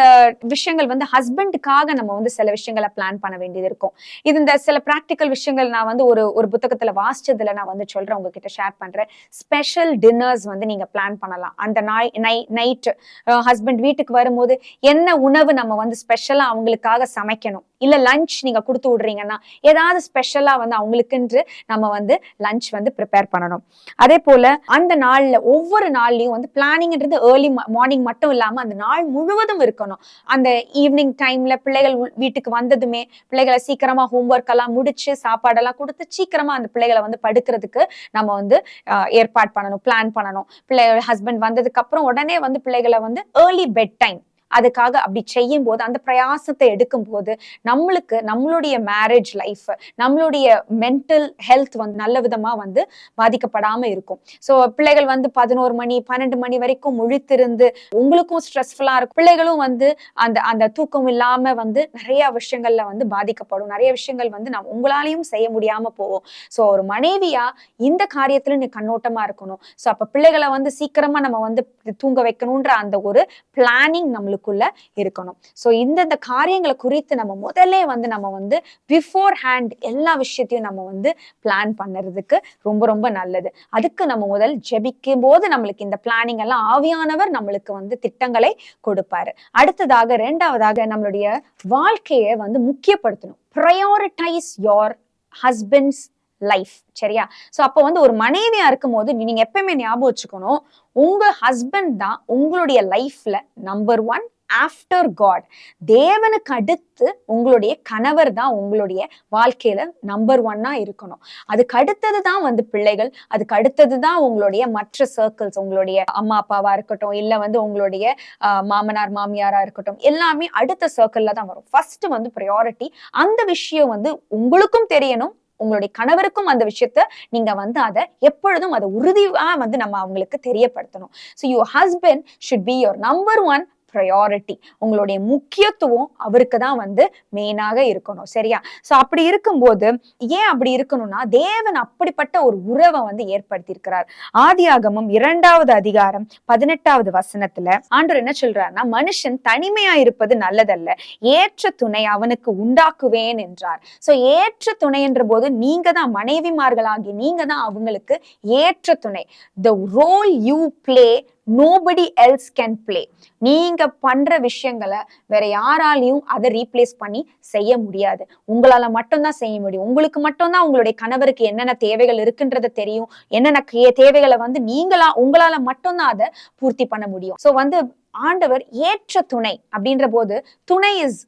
விஷயங்கள் வந்து ஹஸ்பண்டுக்காக நம்ம வந்து சில விஷயங்களை பிளான் பண்ண வேண்டியது இருக்கும். இது இந்த சில பிராக்டிக்கல் விஷயங்கள் நான் வந்து ஒரு புத்தகத்துல வாசிச்சதுல நான் வந்து சொல்றேன், உங்ககிட்ட ஷேர் பண்றேன். ஸ்பெஷல் டின்னர்ஸ் வந்து நீங்க பிளான் பண்ணலாம். அந்த நைட் ஹஸ்பண்ட் வீட்டுக்கு வரும்போது என்ன உணவு நம்ம வந்து ஸ்பெஷலா அவங்களுக்காக சமைக்கணும், இல்ல லஞ்ச் நீங்க கொடுத்து விடுறீங்கன்னா ஏதாவது ஸ்பெஷலா வந்து அவங்களுக்குன்று நம்ம வந்து லஞ்ச் வந்து ப்ரிப்பேர் பண்ணணும். அதே போல அந்த நாள்ல ஒவ்வொரு நாள்லயும் வந்து பிளானிங்ன்றது ஏர்லி மார்னிங் மட்டும் இல்லாம அந்த நாள் முழுவதும் இருக்கணும். அந்த ஈவினிங் டைம்ல பிள்ளைகள் வீட்டுக்கு வந்ததுமே பிள்ளைகளை சீக்கிரமா ஹோம்ஒர்க் எல்லாம் முடிச்சு சாப்பாடெல்லாம் கொடுத்து சீக்கிரமா அந்த பிள்ளைகளை வந்து படுக்கிறதுக்கு நம்ம வந்து ஏற்பாடு பண்ணணும், பிளான் பண்ணணும். பிள்ளைகள் ஹஸ்பண்ட் வந்ததுக்கு அப்புறம் உடனே வந்து பிள்ளைகளை வந்து ஏர்லி பெட் டைம், அதுக்காக அப்படி செய்யும் போது அந்த பிரயாசத்தை எடுக்கும் போது நம்மளுக்கு நம்மளுடைய மேரேஜ் லைஃப், நம்மளுடைய மென்டல் ஹெல்த் வந்து நல்ல விதமா வந்து பாதிக்கப்படாம இருக்கும். ஸோ பிள்ளைகள் வந்து 11 மணி 12 மணி வரைக்கும் முழித்திருந்து உங்களுக்கும் ஸ்ட்ரெஸ்ஃபுல்லா இருக்கும், பிள்ளைகளும் வந்து அந்த தூக்கம் இல்லாம வந்து நிறைய விஷயங்கள்ல வந்து பாதிக்கப்படும், நிறைய விஷயங்கள் வந்து உங்களாலையும் செய்ய முடியாம போகும். ஸோ ஒரு மனைவியா இந்த காரியத்துல நீ கண்ணோட்டமா இருக்கணும். ஸோ அப்ப பிள்ளைகளை வந்து சீக்கிரமா நம்ம வந்து தூங்க வைக்கணும்ன்ற அந்த ஒரு பிளானிங் நம்மளுக்கு நம்மளுக்குள்ள இருக்கணும். ஸோ இந்த காரியங்களை குறித்து நம்ம வந்து பிஃபோர் ஹேண்ட் எல்லா விஷயத்தையும் நம்ம வந்து பிளான் பண்ணுறதுக்கு ரொம்ப ரொம்ப நல்லது. அதுக்கு நம்ம முதல் ஜெபிக்கும் போது நம்மளுக்கு இந்த பிளானிங் எல்லாம் ஆவியானவர் நம்மளுக்கு வந்து திட்டங்களை கொடுப்பாரு. அடுத்ததாக ரெண்டாவதாக நம்மளுடைய வாழ்க்கையை வந்து முக்கியப்படுத்தணும். Prioritise your husband's life. சரியா? சோ அப்ப வந்து ஒரு மனைவியா இருக்கும் போது நீங்க எப்பயுமே ஞாபகம் வச்சுக்கணும், உங்க ஹஸ்பண்ட் தான் உங்களுடைய லைஃப்ல நம்பர் 1 ஆஃப்டர் காட். தேவனுக்கு அடுத்து உங்களுடைய கணவர் தான் உங்களுடைய வாழ்க்கையில நம்பர் 1 இருக்கணும். அதுக்கு அடுத்தது தான் வந்து பிள்ளைகள், அதுக்கு அடுத்தது தான் உங்களுடைய மற்ற சர்க்கிள்ஸ், உங்களுடைய அம்மா அப்பாவா இருக்கட்டும், இல்ல வந்து உங்களுடைய மாமனார் மாமியாரா இருக்கட்டும், எல்லாமே அடுத்த சர்க்கிள்ல தான் வரும். ஃபர்ஸ்ட் வந்து ப்ரையாரிட்டி. அந்த விஷயம் வந்து உங்களுக்கும் தெரியணும், உங்களுடைய கணவருக்கும் அந்த விஷயத்த நீங்க வந்து அதை எப்பொழுதும் அதை உறுதியா வந்து நம்ம அவங்களுக்கு தெரியப்படுத்தணும். So your husband should be your number 1 priority. உங்களுடைய முக்கியத்துவம் அவருக்கு தான் வந்து மெயினாக இருக்கணும். சரியா? சோ அப்படி இருக்கும்போது ஏன் அப்படி இருக்கணும்னா, தேவன் அப்படிப்பட்ட ஒரு உறவை வந்து ஏற்படுத்தி இருக்கிறார். ஆதியாகமம் 2வது அதிகாரம் 18வது வசனத்துல ஆண்டவர் என்ன சொல்றாருன்னா, மனுஷன் தனிமையா இருப்பது நல்லதல்ல, ஏற்ற துணை அவனுக்கு உண்டாக்குவேன் என்றார். சோ ஏற்ற துணை என்ற போது நீங்க தான் மனைவிமார்களாகி நீங்க தான் அவங்களுக்கு ஏற்ற துணை. The role you play nobody else can play. நீங்க பண்ற விஷயங்களை வேற யாராலையும் அதை ரீப்ளேஸ் பண்ணி செய்ய முடியாது. உங்களால மட்டும்தான் செய்ய முடியும். உங்களுக்கு மட்டும்தான் உங்களுடைய கணவருக்கு என்னென்ன தேவைகள் இருக்குன்றத தெரியும். என்னென்ன தேவைகளை வந்து உங்களால மட்டும்தான் அதை பூர்த்தி பண்ண முடியும். சோ வந்து ஆண்டவர் ஏற்ற துணை அப்படின்ற போது, துணை இஸ்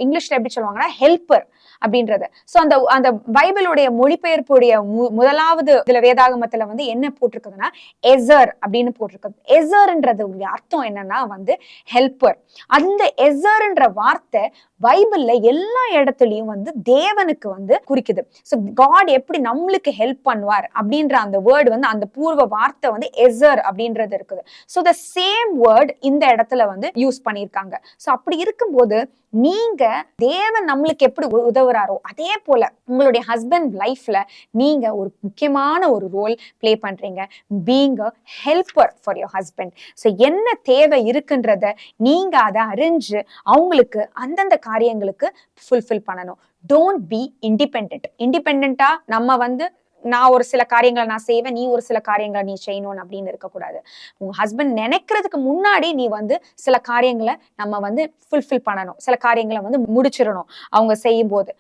இங்கிலீஷ்ல எப்படி சொல்லுவாங்கன்னா ஹெல்பர் அப்படின்றது. சோ அந்த பைபிளுடைய மொழிபெயர்ப்புடைய முதலாவது இதுல வேதாகமத்துல வந்து என்ன போட்டிருக்குதுன்னா எசர் அப்படின்னு போட்டிருக்கு. எசர்ன்றது அர்த்தம் என்னன்னா வந்து ஹெல்பர். அந்த எசர்ன்ற வார்த்தை பைபிள்ல எல்லா இடத்துலயும் வந்து தேவனுக்கு வந்து குறிக்குது. சோ காட் எப்படி நம்மளுக்கு ஹெல்ப் பண்ணுவார் அப்படின்ற அந்த வேர்டு வந்து அந்த பூர்வ வார்த்தை வந்து எசர் அப்படின்றது இருக்குது. சோ த சேம் வேர்ட் இந்த இடத்துல வந்து யூஸ் பண்ணியிருக்காங்க. சோ அப்படி இருக்கும்போது நீங்க தேவன் நம்மளுக்கு எப்படி உதவுறாரோ அதே போல உங்களுடைய ஹஸ்பண்ட் லைஃப்ல நீங்க ஒரு முக்கியமான ஒரு ரோல் பிளே பண்றீங்க, being a helper for your husband. So என்ன தேவை இருக்குன்றத நீங்க அதை அறிஞ்சு அவங்களுக்கு அந்தந்த காரியங்களுக்கு ஃபுல்ஃபில் பண்ணணும். டோன்ட் பி இண்டிபெண்டா நம்ம வந்து நான் ஒரு சில காரியங்களை நான் செய்வேன், நீ ஒரு சில காரியங்களை நீ செய்யணும் அப்படின்னு இருக்கக்கூடாது. உங்க ஹஸ்பண்ட் நினைக்கிறதுக்கு முன்னாடி நீ வந்து சில காரியங்களை நம்ம வந்து ஃபுல்ஃபில் பண்ணணும், சில காரியங்களை வந்து முடிச்சிடணும். அவங்க செய்யும் போது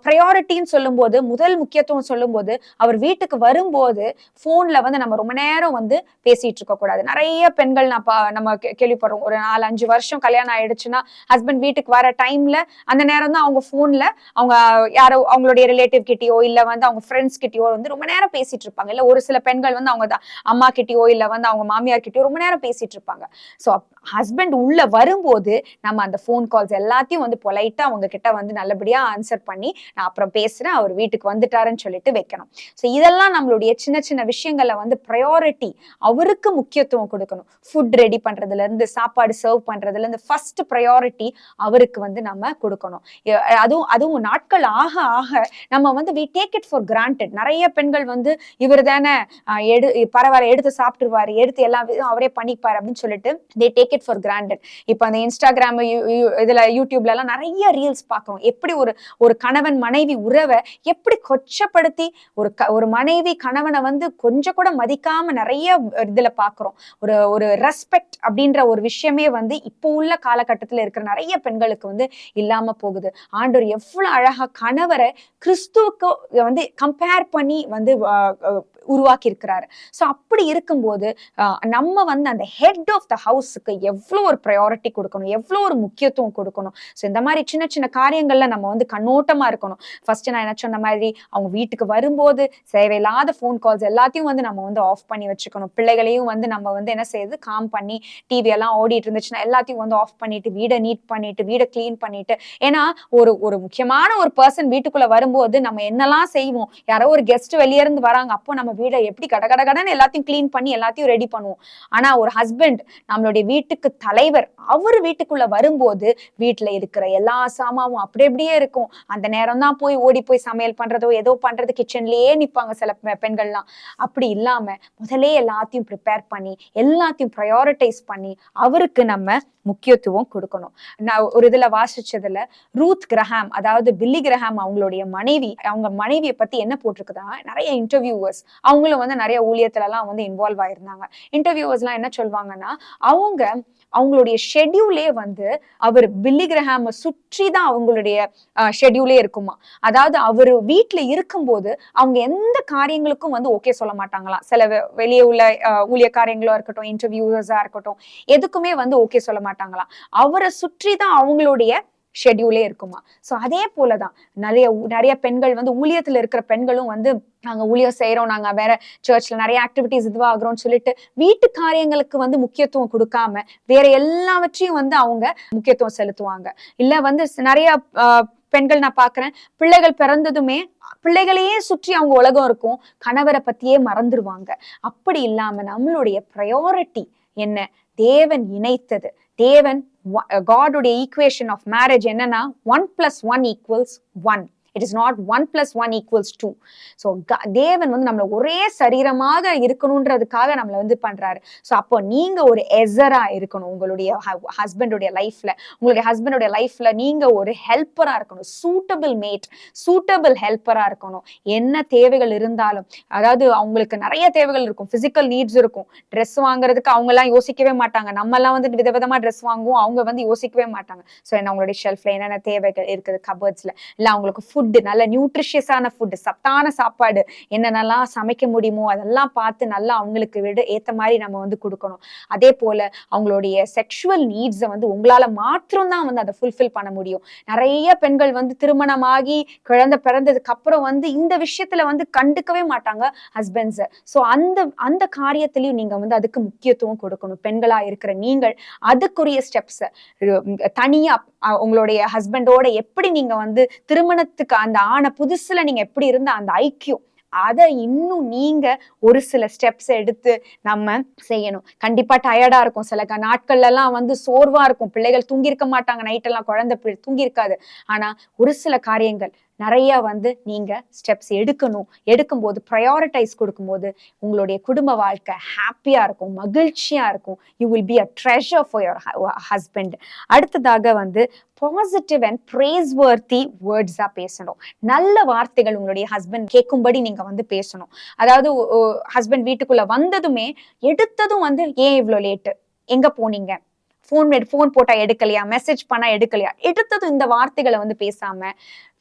ப்ரையாரிட்டின்னு சொல்லும் போது, முதல் முக்கியத்துவம் சொல்லும் போது, அவர் வீட்டுக்கு வரும்போது போன்ல வந்து நம்ம ரொம்ப நேரம் வந்து பேசிட்டு இருக்க கூடாது. நிறைய பெண்கள் நம்ம கேள்விப்படுறோம், ஒரு 4-5 வருஷம் கல்யாணம் ஆயிடுச்சுன்னா ஹஸ்பண்ட் வீட்டுக்கு வர டைம்ல அந்த நேரம் தான் அவங்க போன்ல அவங்க யாரோ அவங்களுடைய ரிலேட்டிவ் கிட்டயோ இல்ல வந்து அவங்க ஃப்ரெண்ட்ஸ் கிட்டயோ வந்து ரொம்ப நேரம் பேசிட்டு இருப்பாங்க. இல்ல ஒரு சில பெண்கள் வந்து அவங்க அம்மா கிட்டயோ இல்ல வந்து அவங்க மாமியார் கிட்டயோ ரொம்ப நேரம் பேசிட்டு இருப்பாங்க. சோ ஹஸ்பண்ட் உள்ள வரும்போது நம்ம அந்த போன் கால்ஸ் எல்லாத்தையும் வந்து பொலைட்டா அவங்க கிட்ட வந்து நல்லபடியா ஆன்சர் பண்ணி, நான் அப்புறம் பேசுறேன், அவர் வீட்டுக்கு வந்துட்டாருன்னு சொல்லிட்டு வைக்கணும். சோ இதெல்லாம் நம்மளுடைய சின்ன சின்ன விஷயங்களை வந்து ப்ரையாரிட்டி, அவருக்கு முக்கியத்துவம் கொடுக்கணும். ஃபுட் ரெடி பண்றதுல இருந்து சாப்பாடு சர்வ் பண்றதுல இருந்து ஃபர்ஸ்ட் ப்ரையாரிட்டி அவருக்கு வந்து நம்ம கொடுக்கணும். அதுவும் நாட்கள் ஆக ஆக நம்ம வந்து we take it for granted. நிறைய பெண்கள் வந்து இவர் தானே பரவாயில்ல எடுத்து சாப்பிட்டுருவாரு, எடுத்து எல்லாம் அவரே பண்ணிப்பாரு அப்படின்னு சொல்லிட்டு they take it for granted. இப்ப அந்த இன்ஸ்டாகிராம் இதுல யூடியூப்ல எல்லாம் நிறைய ரீல்ஸ் பார்க்கிறோம். எப்படி ஒரு கணவன் மனைவி உறவை எப்படி கொச்சப்படுத்தி ஒரு மனைவி கணவனை வந்து கொஞ்சம் கூட மதிக்காம நிறைய இதுல பாக்குறோம். ஒரு ரெஸ்பெக்ட் அப்படின்ற ஒரு விஷயமே வந்து இப்போ உள்ள காலகட்டத்துல இருக்கிற நிறைய பெண்களுக்கு வந்து இல்லாம போகுது. ஆண்டவர் எவ்வளவு அழகா கணவரை கிறிஸ்துவுக்கு வந்து கம்பேர் பண்ணி வந்து உருவாக்கி இருக்கிறாரு. சோ அப்படி இருக்கும்போது நம்ம வந்து அந்த ஹெட் ஆஃப் த ஹவுஸுக்கு எவ்வளவு ஒரு ப்ரையாரிட்டி கொடுக்கணும், எவ்வளவு ஒரு முக்கியத்துவம் கொடுக்கணும். சோ இந்த மாதிரி சின்ன சின்ன காரியங்கள்ல நம்ம வந்து கண்ணோட்டமா இருக்கணும். ஃபர்ஸ்ட் நான் என்ன சொன்ன மாதிரி அவங்க வீட்டுக்கு வரும்போது தேவையில்லாத போன் கால்ஸ் எல்லாத்தையும் வந்து நம்ம வந்து ஆஃப் பண்ணி வச்சுக்கணும். பிள்ளைகளையும் வந்து நம்ம வந்து என்ன செய்யுது, காம் பண்ணி டிவி எல்லாம் ஓடிட்டு இருந்துச்சுன்னா எல்லாத்தையும் வந்து ஆஃப் பண்ணிட்டு வீடை நீட் பண்ணிட்டு வீடை கிளீன் பண்ணிட்டு. ஏன்னா ஒரு முக்கியமான ஒரு பர்சன் வீட்டுக்குள்ள வரும்போது நம்ம என்னெல்லாம் செய்வோம், யாரோ ஒரு கெஸ்ட் வெளியே இருந்து வராங்க, அப்போ நம்ம வீடை எப்படி கடகடன்னு எல்லாத்தையும் கிளீன் பண்ணி எல்லாத்தையும் ரெடி பண்ணுவோம். ஆனா ஒரு ஹஸ்பண்ட் நம்மளுடைய வீட்டுக்கு தலைவர், அவர் வீட்டுக்குள்ள வரும்போது வீட்டுல இருக்கிற எல்லா சாமாவும் அப்படியே இருக்கும். அந்த நேரம் தான் ஓடி போய் சமையல் பண்றதோ ஏதோ பண்றது, கிச்சன்லயே நிப்பாங்க சில பெண்கள்லாம். அப்படி இல்லாம முதலே எல்லாத்தையும் ப்ரிப்பேர் பண்ணி எல்லாத்தையும் ப்ரையாரிட்டைஸ் பண்ணி அவருக்கு நம்ம முக்கியத்துவம் கொடுக்கணும். நான் ஒரு இதுல வாசிச்சதுல ரூத் கிரஹாம், அதாவது பில்லி கிரஹாம் அவங்களுடைய அவங்க மனைவியை பத்தி என்ன போட்டிருக்குதா, நிறைய இன்டர்வியூவர்ஸ் அவங்களும் வந்து நிறைய ஊழியத்துல எல்லாம் வந்து இன்வால்வ் ஆயிருந்தாங்க. இன்டர்வியூவர்ஸ் எல்லாம் என்ன சொல்வாங்கன்னா, அவங்களுடைய ஷெட்யூலே வந்து அவர் பில்லி கிரஹாம சுற்றி தான் அவங்களுடைய ஷெட்யூலே இருக்குமா. அதாவது அவர் வீட்டுல இருக்கும்போது அவங்க எந்த காரியங்களுக்கும் வந்து ஓகே சொல்ல மாட்டாங்களாம். சில வெளியே உள்ள ஊழியக்காரங்களா இருக்கட்டும், இன்டர்வியூவர்ஸா இருக்கட்டும், எதுக்குமே வந்து ஓகே சொல்ல மாட்டாங்களாம். அவரை சுற்றி தான் அவங்களுடைய ஷெட்யூலே இருக்குமா. சோ அதே போலதான் நிறைய பெண்கள் வந்து ஊழியத்துல இருக்கிற பெண்களும் வந்து நாங்க ஊழியம் செய்யறோம், நாங்க வேற சர்ச்ல நிறைய ஆக்டிவிட்டிஸ் இதுவாகிறோம்னு சொல்லிட்டு வீட்டு காரியங்களுக்கு வந்து முக்கியத்துவம் கொடுக்காம வேற எல்லாவற்றையும் வந்து அவங்க முக்கியத்துவம் செலுத்துவாங்க. இல்ல வந்து நிறைய பெண்கள் நான் பாக்குறேன், பிள்ளைகள் பிறந்ததுமே பிள்ளைகளையே சுற்றி அவங்க உலகம் இருக்கும், கணவரை பத்தியே மறந்துடுவாங்க. அப்படி இல்லாம நம்மளுடைய ப்ரையாரிட்டி என்ன, தேவன் இணைத்தது, தேவன் காடுடைய ஈக்குவேஷன் ஆஃப் மேரேஜ் என்னன்னா 1 + 1 = 1. It is not 1 + 1 = 2. ஸோ தேவன் வந்து நம்மள ஒரே சரீரமாக இருக்கணும்ன்றதுக்காக நம்மள வந்து பண்றாரு. ஸோ அப்போ நீங்க ஒரு எசரா இருக்கணும் உங்களுடைய ஹஸ்பண்டுடைய லைஃப்ல. உங்களுடைய ஹஸ்பண்டுடைய லைஃப்ல நீங்க ஒரு ஹெல்ப்பரா இருக்கணும், சூட்டபிள் மேட், சூட்டபிள் ஹெல்ப்பரா இருக்கணும். என்ன தேவைகள் இருந்தாலும், அதாவது அவங்களுக்கு நிறைய தேவைகள் இருக்கும், பிசிக்கல் நீட்ஸ் இருக்கும். ட்ரெஸ் வாங்குறதுக்கு அவங்க எல்லாம் யோசிக்கவே மாட்டாங்க, நம்ம எல்லாம் வந்து விதவிதமா ட்ரெஸ் வாங்குவோம், அவங்க வந்து யோசிக்கவே மாட்டாங்க. ஸோ என்ன அவங்களுடைய ஷெல்ஃப்ல என்னென்ன தேவைகள் இருக்குது, கபர்ட்ஸ்ல இல்ல அவங்களுக்கு ஃபுட், நல்ல நியூட்ரிஷியஸான ஃபுட், சத்தான சாப்பாடு என்னென்னலாம் சமைக்க முடியுமோ அதெல்லாம் பார்த்து நல்லா அவங்களுக்கு ஏத்த மாதிரி நம்ம வந்து கொடுக்கணும். அதே போல அவங்களுடைய செக்ஷுவல் நீட்ஸை வந்து உங்களால மாத்திரம் தான் வந்து அதை ஃபுல்ஃபில் பண்ண முடியும். நிறைய பெண்கள் வந்து திருமணமாகி குழந்தை பிறந்ததுக்கு அப்புறம் வந்து இந்த விஷயத்துல வந்து கண்டுக்கவே மாட்டாங்க ஹஸ்பண்ட்ஸ். ஸோ அந்த காரியத்திலையும் நீங்க வந்து அதுக்கு முக்கியத்துவம் கொடுக்கணும். பெண்களா இருக்கிற நீங்கள் அதுக்குரிய ஸ்டெப்ஸ் தனியா உங்களுடைய ஹஸ்பண்டோட எப்படி நீங்க வந்து திருமணத்துக்கு அந்த ஆன புதுசுல நீங்க எப்படி இருந்த அந்த ஐக்கியம், அதை இன்னும் நீங்க ஒரு சில ஸ்டெப்ஸ் எடுத்து நம்ம செய்யணும். கண்டிப்பா டயர்டா இருக்கும், சில நாட்கள்ல எல்லாம் வந்து சோர்வா இருக்கும், பிள்ளைகள் தூங்கியிருக்க மாட்டாங்க, நைட்டெல்லாம் குழந்தை தூங்கியிருக்காது. ஆனா ஒரு சில காரியங்கள் நிறைய வந்து நீங்க ஸ்டெப்ஸ் எடுக்கும்போது ப்ரையாரிட்டைஸ் கொடுக்கும்போது உங்களுடைய குடும்ப வாழ்க்கை ஹாப்பியா இருக்கும், மகிழ்ச்சியா இருக்கும். You will be a treasure for your husband. அடுத்ததாக வந்து பாசிட்டிவ் அண்ட் பிரேஸ்வர்த்தி வேர்ட்ஸா பேசணும். நல்ல வார்த்தைகள் உங்களுடைய ஹஸ்பண்ட் கேட்கும்படி நீங்க வந்து பேசணும். அதாவது ஹஸ்பண்ட் வீட்டுக்குள்ள வந்ததுமே எடுத்ததும் வந்து ஏன் இவ்வளோ லேட்டு, எங்க போனீங்க, ஃபோன் போட்டா எடுக்கலையா, மெசேஜ் பண்ணா எடுக்கலையா, எடுத்ததும் இந்த வார்த்தைகளை வந்து பேசாம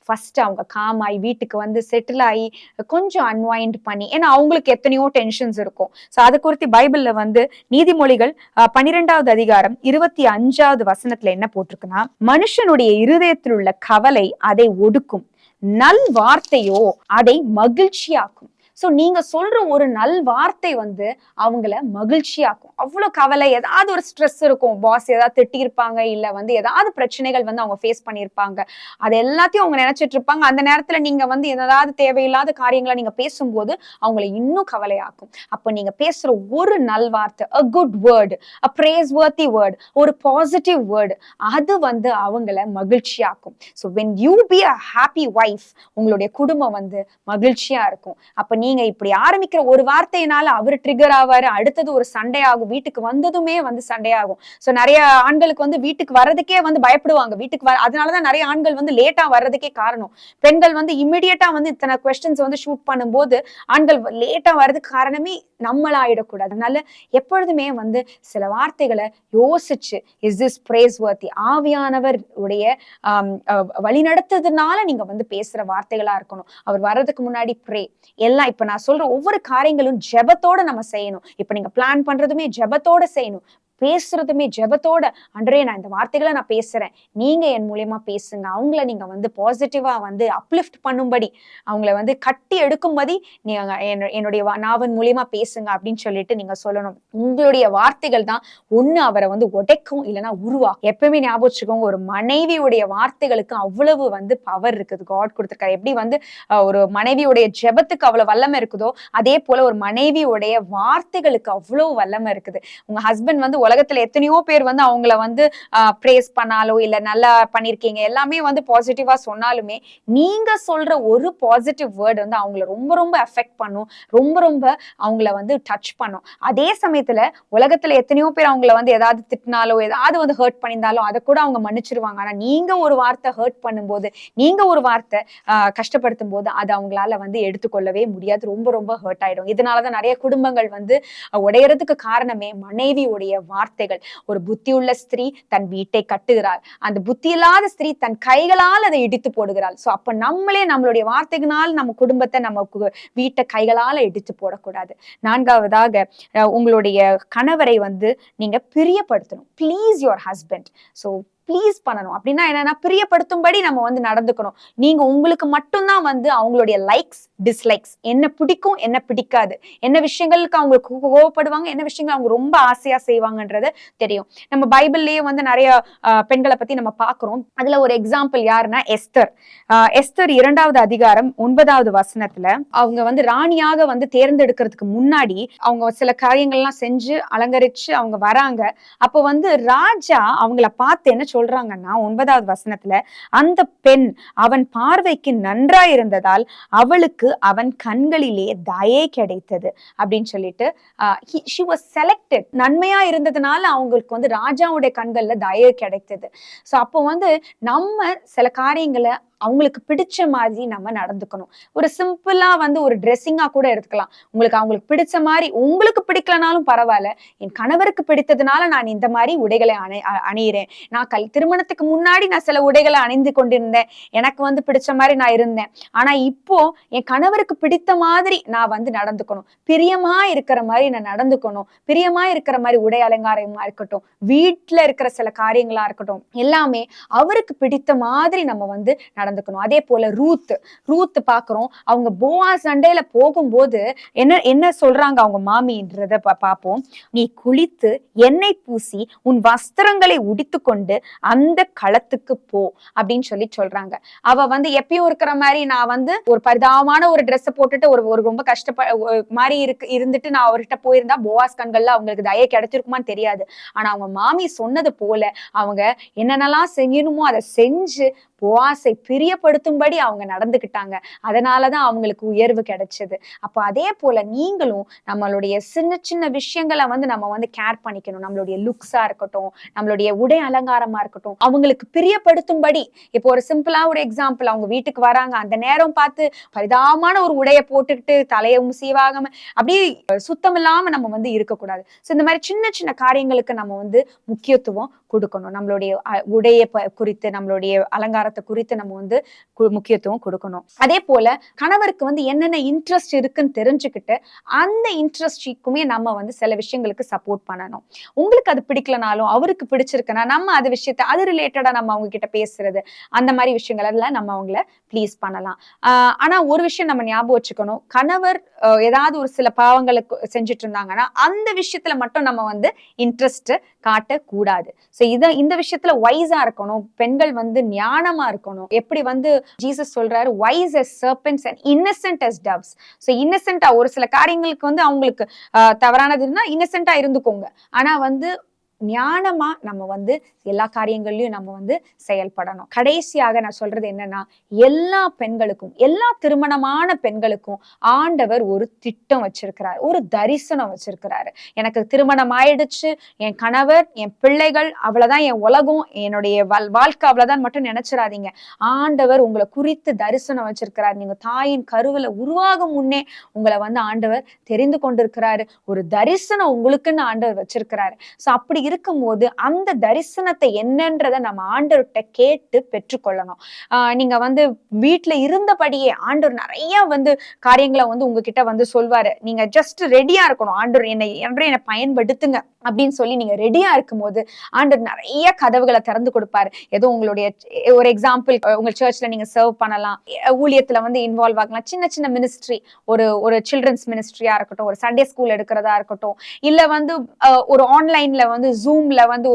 ஃபர்ஸ்ட் அவங்க காம் ஆகி வீட்டுக்கு வந்து செட்டில் ஆகி கொஞ்சம் அன்வைண்ட் பண்ணி, ஏன்னா அவங்களுக்கு எத்தனையோ டென்ஷன்ஸ் இருக்கும். ஸோ அது குறித்து பைபிள்ல வந்து நீதிமொழிகள் 12வது அதிகாரம் 25வது வசனத்துல என்ன போட்டிருக்குன்னா, மனுஷனுடைய இருதயத்தில் உள்ள கவலை அதை ஒடுக்கும், நல் வார்த்தையோ அதை மகிழ்ச்சியாக்கும். ஸோ நீங்க சொல்ற ஒரு நல் வார்த்தை வந்து அவங்கள மகிழ்ச்சியாக்கும். அவ்வளவு கவலை, ஏதாவது ஒரு ஸ்ட்ரெஸ் இருக்கும், பாஸ் ஏதாவது திட்டிருப்பாங்க, இல்ல வந்து ஏதாவது பிரச்சனைகள் வந்து அவங்க ஃபேஸ் பண்ணியிருப்பாங்க, அது எல்லாத்தையும் அவங்க நினைச்சிட்டு இருப்பாங்க. அந்த நேரத்துல நீங்க வந்து ஏதாவது தேவையில்லாத காரியங்களை நீங்க பேசும்போது அவங்களை இன்னும் கவலையாக்கும். அப்ப நீங்க பேசுற ஒரு நல் வார்த்தை, a good word, a praiseworthy word, ஒரு பாசிட்டிவ் வேர்டு, அது வந்து அவங்கள மகிழ்ச்சியாக்கும். So when you be a happy wife, உங்களுடைய குடும்பம் வந்து மகிழ்ச்சியா இருக்கும். அப்ப நீங்க இப்படி ஆரம்பிக்கிற ஒரு வார்த்தையினால அவரு ட்ரிகர் ஆவாரு, அடுத்தது ஒரு சண்டை ஆகும், வீட்டுக்கு வந்ததுமே வந்து சண்டை ஆகும். சோ நிறைய ஆண்களுக்கு வந்து வீட்டுக்கு வர்றதுக்கே வந்து பயப்படுவாங்க, அதனாலதான் நிறைய ஆண்கள் வந்து லேட்டா வர்றதுக்கே காரணம். பெண்கள் வந்து இமிடியேட்டா வந்து இத்தனை குவெஸ்டன்ஸ் வந்து ஷூட் பண்ணும்போது ஆண்கள் லேட்டா வர்றதுக்கு காரணமே நம்மளாயிடக்கூடாது. அதனால எப்பொழுதுமே வந்து சில வார்த்தைகளை யோசிச்சு, இஸ் திஸ் பிரேஸ்வர்த்தி, ஆவியானவர் உடைய வழிநடத்துறதுனால நீங்க வந்து பேசுற வார்த்தைகளா இருக்கணும். அவர் வர்றதுக்கு முன்னாடி ப்ரே, எல்லாம் இப்ப நான் சொல்ற ஒவ்வொரு காரியங்களும் ஜெபத்தோட நம்ம செய்யணும். இப்ப நீங்க பிளான் பண்றதுமே ஜெபத்தோட செய்யணும், பேசுறதுமே ஜெபத்தோட. அன்றே நான் இந்த வார்த்தைகளை நான் பேசுறேன், நீங்க என் மூலியமா பேசுங்க, அவங்கள நீங்க வந்து பாசிட்டிவா வந்து அப்லிஃப்ட் பண்ணும்படி, அவங்கள வந்து கட்டி எடுக்கும்படி நீங்க என்னுடைய நாவன் மூலியமா பேசுங்க அப்படின்னு சொல்லிட்டு நீங்க சொல்லணும். உங்களுடைய வார்த்தைகள் தான் ஒண்ணு அவரை வந்து உடைக்கும், இல்லைன்னா உருவாக்கும். எப்பவுமே ஞாபகம் வச்சுக்கோங்க, ஒரு மனைவியுடைய வார்த்தைகளுக்கு அவ்வளவு வந்து பவர் இருக்குது, காட் கொடுத்திருக்காரு. எப்படி வந்து ஒரு மனைவியுடைய ஜெபத்துக்கு அவ்வளவு வல்லமை இருக்குதோ, அதே போல ஒரு மனைவியுடைய வார்த்தைகளுக்கு அவ்வளவு வல்லமை இருக்குது. உங்க ஹஸ்பண்ட் வந்து உலகத்துல எத்தனையோ பேர் வந்து அவங்கள வந்து பிரேஸ் பண்ணாலோ இல்ல நல்லா பண்ணிருக்கீங்க எல்லாமே வந்து பாசிட்டிவா சொன்னாலுமே நீங்க சொல்ற ஒரு பாசிட்டிவ் வேர்டு வந்து அவங்கள ரொம்ப ரொம்ப அஃபெக்ட் பண்ணும், ரொம்ப ரொம்ப அவங்கள வந்து டச் பண்ணும். அதே சமயத்துல உலகத்துல எத்தனையோ பேர் அவங்கள வந்து ஏதாவது திட்டினாலோ ஏதாவது வந்து ஹர்ட் பண்ணியிருந்தாலும் அதை கூட அவங்க மன்னிச்சிருவாங்க. ஆனா நீங்க ஒரு வார்த்தை ஹர்ட் பண்ணும்போது, நீங்க ஒரு வார்த்தை கஷ்டப்படுத்தும் போது அது அவங்களால வந்து எடுத்துக்கொள்ளவே முடியாது, ரொம்ப ரொம்ப ஹர்ட் ஆயிடும். இதனாலதான் நிறைய குடும்பங்கள் வந்து உடையறதுக்கு காரணமே மனைவியுடைய வார்த்தைகள். ஒரு புத்தியுள்ள ஸ்திரீ தன் வீட்டை கட்டுகிறாள், அந்த புத்தி இல்லாத ஸ்திரீ தன் கைகளால் அதை இடித்து போடுகிறாள். சோ அப்ப நம்மளே நம்மளுடைய வார்த்தைகளால் நம்ம குடும்பத்தை நம்ம வீட்டை கைகளால இடித்து போடக்கூடாது. நான்காவதாக உங்களுடைய கணவரை வந்து நீங்க பிரியப்படுத்தணும். Please your husband. So please பண்ணணும். அப்படின்னா என்னன்னா பிரியப்படுத்தும்படி நம்ம வந்து நடந்துக்கணும். நீங்க உங்களுக்கு மட்டும்தான் வந்து அவங்களுடைய லைக்ஸ் டிஸ்லைக்ஸ், என்ன பிடிக்கும் என்ன பிடிக்காது, என்ன விஷயங்களுக்கு அவங்க கோவப்படுவாங்க, என்ன விஷயங்கள் அவங்க ரொம்ப ஆசையா செய்வாங்கன்றது தெரியும். நம்ம பைபிள்லயே வந்து நிறைய பெண்களை பத்தி நம்ம பாக்குறோம். அதுல ஒரு எக்ஸாம்பிள் யாருன்னா எஸ்தர். எஸ்தர் 2வது அதிகாரம் 9வது வசனத்துல அவங்க வந்து ராணியாக வந்து தேர்ந்தெடுக்கிறதுக்கு முன்னாடி அவங்க சில காரியங்கள்லாம் செஞ்சு அலங்கரிச்சு அவங்க வராங்க. அப்போ வந்து ராஜா அவங்கள பார்த்து என்ன சொல்றாங்கன்னா 9வது வசனத்துல, அந்த பெண் அவன் பார்வைக்கு நன்றாய் இருந்ததால் அவளுக்கு அவன் கண்களிலே தயை கிடைத்தது அப்படின்னு சொல்லிட்டு she was selected. நன்மையா இருந்ததுனால அவங்களுக்கு வந்து ராஜாவுடைய கண்கள்ல தயை கிடைத்தது. சோ அப்போ வந்து நம்ம சில காரியங்களை அவங்களுக்கு பிடிச்ச மாதிரி நம்ம நடந்துக்கணும். ஒரு சிம்பிளா வந்து ஒரு ட்ரெஸ்ஸிங்கா கூட எடுத்துக்கலாம். அவங்களுக்கு பிடிச்ச மாதிரி, உங்களுக்கு பிடிக்கலனாலும் பரவாயில்ல, என் கணவருக்கு பிடித்ததுனால நான் இந்த மாதிரி உடைகளை அணியிறேன். நான் திருமணத்துக்கு முன்னாடி நான் சில உடைகளை அணிந்து கொண்டிருந்தேன், எனக்கு வந்து பிடிச்ச மாதிரி நான் இருந்தேன். ஆனா இப்போ என் கணவருக்கு பிடித்த மாதிரி நான் வந்து நடந்துக்கணும், பிரியமா இருக்கிற மாதிரி நான் நடந்துக்கணும். பிரியமா இருக்கிற மாதிரி உடை அலங்காரமா இருக்கட்டும், வீட்டுல இருக்கிற சில காரியங்களா இருக்கட்டும், எல்லாமே அவருக்கு பிடித்த மாதிரி நம்ம வந்து நடந்துக்கணும். அதே போல ரூத் பாக்குறோம். அவங்க போவாஸ் சண்டையில போகும்போது என்ன சொல்றாங்க அவங்க மாமின்றத பாப்போம். நீ குளித்து எண்ணெய் பூசி உன் வஸ்திரங்களை உடித்து கொண்டு அந்த களத்துக்கு போ அப்படின்னு சொல்றாங்க. அவ வந்து எப்பயும் இருக்கிற மாதிரி நான் வந்து ஒரு பரிதாபமான ஒரு ட்ரெஸ் போட்டுட்டு ஒரு ரொம்ப மாதிரி இருந்துட்டு நான் அவர்கிட்ட போயிருந்தா போவாஸ் கண்கள்ல அவங்களுக்கு தயை கிடைச்சிருக்குமான்னு தெரியாது. ஆனா அவங்க மாமி சொன்னது போல அவங்க என்னென்னலாம் செய்யணுமோ அதை செஞ்சு போவாசை பிரியப்படுத்தும்படி அவங்க நடந்துக்கிட்டாங்க. அதனாலதான் அவங்களுக்கு உயர்வு கிடைச்சது. அப்போ அதே போல நீங்களும் நம்மளுடைய சின்ன சின்ன விஷயங்களை வந்து நம்ம வந்து கேர் பண்ணிக்கணும். நம்மளுடைய லுக்ஸா இருக்கட்டும், நம்மளுடைய உடை அலங்காரமா இருக்கட்டும், அவங்களுக்கு பிரியப்படுத்தும்படி. இப்போ ஒரு சிம்பிளா ஒரு எக்ஸாம்பிள், அவங்க வீட்டுக்கு வராங்க, அந்த நேரம் பார்த்து பரிதாபமான ஒரு உடையை போட்டுக்கிட்டு தலையும் சீவாகாம அப்படியே சுத்தம் இல்லாம நம்ம வந்து இருக்கக்கூடாது. ஸோ இந்த மாதிரி சின்ன சின்ன காரியங்களுக்கு நம்ம வந்து முக்கியத்துவம் கொடுக்கணும். நம்மளுடைய உடைய குறித்து, நம்மளுடைய அலங்காரத்தை குறித்து நம்ம வந்து முக்கியத்துவம் கொடுக்கணும். அதே போல கணவருக்கு வந்து என்னென்ன இன்ட்ரெஸ்ட் இருக்குன்னு தெரிஞ்சுக்கிட்டு அந்த இன்ட்ரெஸ்டுக்குமே நம்ம வந்து சில விஷயங்களுக்கு சப்போர்ட் பண்ணணும். உங்களுக்கு அது பிடிக்கலனாலும் அவருக்கு பிடிச்சிருக்குன்னா நம்ம அது விஷயத்த அது ரிலேட்டடா நம்ம அவங்க கிட்ட பேசுறது, அந்த மாதிரி விஷயங்கள் எல்லாம் நம்ம அவங்கள ப்ளீஸ் பண்ணலாம். ஆனா ஒரு விஷயம் நம்ம ஞாபகம் வச்சுக்கணும், கணவர் ஏதாவது ஒரு சில பாவங்களுக்கு செஞ்சுட்டு இருந்தாங்கன்னா அந்த விஷயத்துல மட்டும் நம்ம வந்து இன்ட்ரெஸ்ட் காட்டக்கூடாது. சோ இந்த விஷயத்துல வைஸா இருக்கணும். பெண்கள் வந்து ஞானமா இருக்கணும். எப்படி வந்து ஜீசஸ் சொல்றாரு, wise as serpents and innocent as doves. So இன்னசென்ட்டா ஒரு சில காரியங்களுக்கு வந்து அவங்களுக்கு தவறானதுன்னா இன்னசென்ட்டா இருந்துக்கோங்க. ஆனா வந்து ஞானமா நம்ம வந்து எல்லா காரியங்கள்லயும் நம்ம வந்து செயல்படணும். கடைசியாக நான் சொல்றது என்னன்னா, எல்லா பெண்களுக்கும், எல்லா திருமணமான பெண்களுக்கும் ஆண்டவர் ஒரு திட்டம் வச்சிருக்கிறார், ஒரு தரிசனம் வச்சிருக்கிறாரு. எனக்கு திருமணம் ஆயிடுச்சு, என் கணவர், என் பிள்ளைகள் அவ்வளவுதான், என் உலகம், என்னுடைய வாழ்க்கை அவ்வளவுதான் மட்டும் நினைச்சிடாதீங்க. ஆண்டவர் உங்களை குறித்து தரிசனம் வச்சிருக்கிறார். நீங்க தாயின் கருவில உருவாகும் முன்னே உங்களை வந்து ஆண்டவர் தெரிந்து கொண்டிருக்கிறாரு. ஒரு தரிசனம் உங்களுக்குன்னு ஆண்டவர் வச்சிருக்கிறாரு. சோ அப்படி இருக்கும் போது அந்த தரிசனத்தை என்னன்றதை நம்ம ஆண்டவர்கிட்ட கேட்டு பெற்றுக்கொள்ளணும். நீங்க வந்து வீட்டுல இருந்தபடியே ஆண்டவர் நிறைய வந்து காரியங்களை வந்து உங்ககிட்ட வந்து சொல்வாரு. நீங்க ஜஸ்ட் ரெடியா இருக்கணும். ஆண்டவர் என்னை பயன்படுத்துங்க அப்படின்னு சொல்லி நீங்க ரெடியா இருக்கும் போது ஆண்டவர் நிறைய கதவுகளை திறந்து கொடுப்பாரு. ஏதோ உங்களுடைய ஒரு எக்ஸாம்பிள், உங்க சர்ச்ல நீங்க சர்வ் பண்ணலாம், ஊழியத்துல வந்து இன்வால்வ் ஆகலாம். சின்ன சின்ன மினிஸ்ட்ரி, ஒரு சில்ட்ரன்ஸ் மினிஸ்ட்ரியா இருக்கட்டும், ஒரு சண்டே ஸ்கூல் எடுக்கிறதா இருக்கட்டும், இல்ல வந்து ஒரு ஆன்லைன்ல வந்து ஜூம்ல வந்து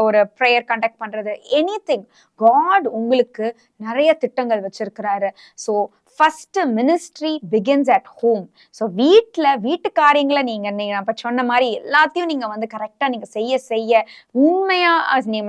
ஒரு ப்ரேயர் கண்டக்ட் பண்றது, எனிதிங். காட் உங்களுக்கு நிறைய திட்டங்கள் வச்சிருக்கிறாரு. So first ministry begins at home. So வீட்டு காரியங்களை நீங்க அப்ப சொன்ன மாதிரி எல்லாத்தையும் நீங்க வந்து கரெக்டா நீங்க செய்ய உண்மையா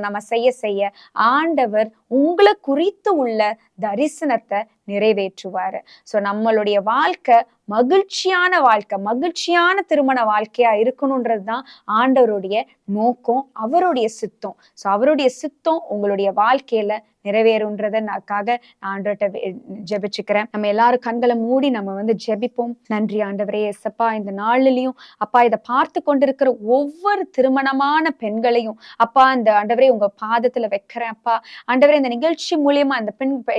நம்ம செய்ய ஆண்டவர் உங்களை குறித்து உள்ள தரிசனத்தை நிறைவேற்றுவாரு. ஸோ நம்மளுடைய வாழ்க்கை மகிழ்ச்சியான திருமண வாழ்க்கையா இருக்கணும்ன்றதுதான் ஆண்டவருடைய நோக்கம், அவருடைய சித்தம். ஸோ அவருடைய சித்தம் உங்களுடைய வாழ்க்கையில நிறைவேறுன்றதுக்காக நான் ஆண்டவர்கிட்ட ஜெபிச்சுக்கிறேன். நம்ம எல்லாரும் கண்களை மூடி நம்ம வந்து ஜெபிப்போம். நன்றி ஆண்டவரே ஏசப்பா, இந்த நாளிலையும் அப்பா இதை பார்த்து கொண்டிருக்கிற ஒவ்வொரு திருமணமான பெண்களையும் அப்பா இந்த ஆண்டவரே உங்க பாதத்துல வைக்கிறேன். அப்பா ஆண்டவரே இந்த நிகழ்ச்சி மூலியமா இந்த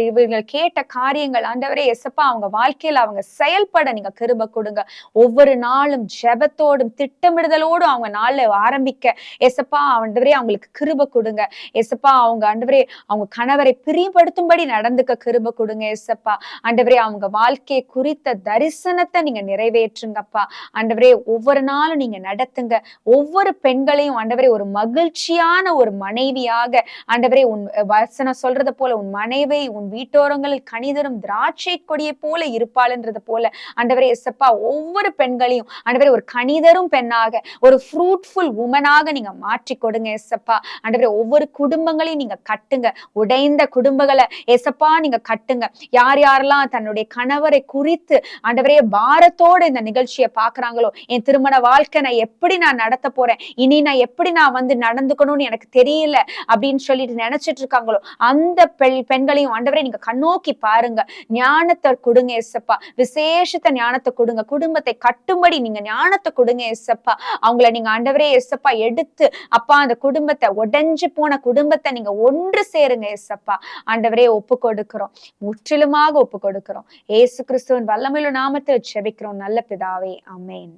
இவர்கள் கேட்ட காரியங்கள் ஆண்டவரே ஏசப்பா அவங்க வாழ்க்கையில அவங்க செயல்பட நீங்க கிருபை கொடுங்க. ஒவ்வொரு நாளும் ஜெபத்தோடும் திட்டமிடுதலோடும் அவங்க நாள்ல ஆரம்பிக்க ஏசப்பா ஆண்டவரே அவங்களுக்கு கிருபை கொடுங்க. ஏசப்பா அவங்க ஆண்டவரே அவங்க கணவரை பிரியப்படுத்தும்படி நடந்துக்க கிருபை கொடுங்க. ஏசப்பா ஆண்டவரே அவங்க வாழ்க்கையை குறித்த தரிசனத்தை நீங்க நிறைவேற்றுங்கப்பா. ஆண்டவரே ஒவ்வொரு நாளும் நீங்க நடத்துங்க. ஒவ்வொரு பெண்களையும் ஆண்டவரே ஒரு மகிழ்ச்சியான ஒரு மனைவியாக ஆண்டவரே உன் வசனம் சொல்றத போல உன் மனைவி உன் வீட்டோரங்களில் கனிதரும் திராட்சை கொடியை போல இருப்பாள்ன்றது போல ஆண்டவரே ஏசப்பா ஒவ்வொரு பெண்களையும் ஆண்டவரே ஒரு கனிதரும் பெண்ணாக ஒரு ஃப்ரூட்ஃபுல் உமனாக நீங்க மாற்றி கொடுங்க. ஏசப்பா ஆண்டவரே ஒவ்வொரு குடும்பங்களையும் நீங்க கட்டுங்க. உடைந்த குடும்பங்களை ஏசப்பா நீங்க கட்டுங்க. யாரெல்லாம் தன்னுடைய கணவரை குறித்து ஆண்டவரே பாரத்தோட இந்த நிகழ்ச்சியை பாக்குறாங்களோ, என் திருமண வாழ்க்கை நான் எப்படி நடத்த போறேன், இனி நான் எப்படி வந்து நடந்துக்கணும்னு எனக்கு தெரியல அப்படின்னு சொல்லிட்டு நினைச்சிட்டு இருக்காங்களோ அந்த பெண்களையும் ஆண்டவரே நீங்க கண்ணோக்கி பாருங்க. ஞானத்தை கொடுங்க ஏசப்பா, விசேஷத்தை ஞானத்தை கொடுங்க. குடும்பத்தை கட்டும்படி நீங்க ஞானத்தை கொடுங்க ஏசப்பா. அவங்கள நீங்க ஆண்டவரே ஏசப்பா எடுத்து அப்பா அந்த குடும்பத்தை உடைஞ்சு போன குடும்பத்தை நீங்க ஒன்று சேருங்க ஏசப்பா. ஆண்டவரே ஒப்பு கொடுக்கிறோம், முற்றிலுமாக ஒப்பு கொடுக்கிறோம். ஏசு கிறிஸ்துவின் வல்லமையுள்ள நாமத்தில் ஜெபிக்கிறோம் நல்ல பிதாவே, ஆமென்.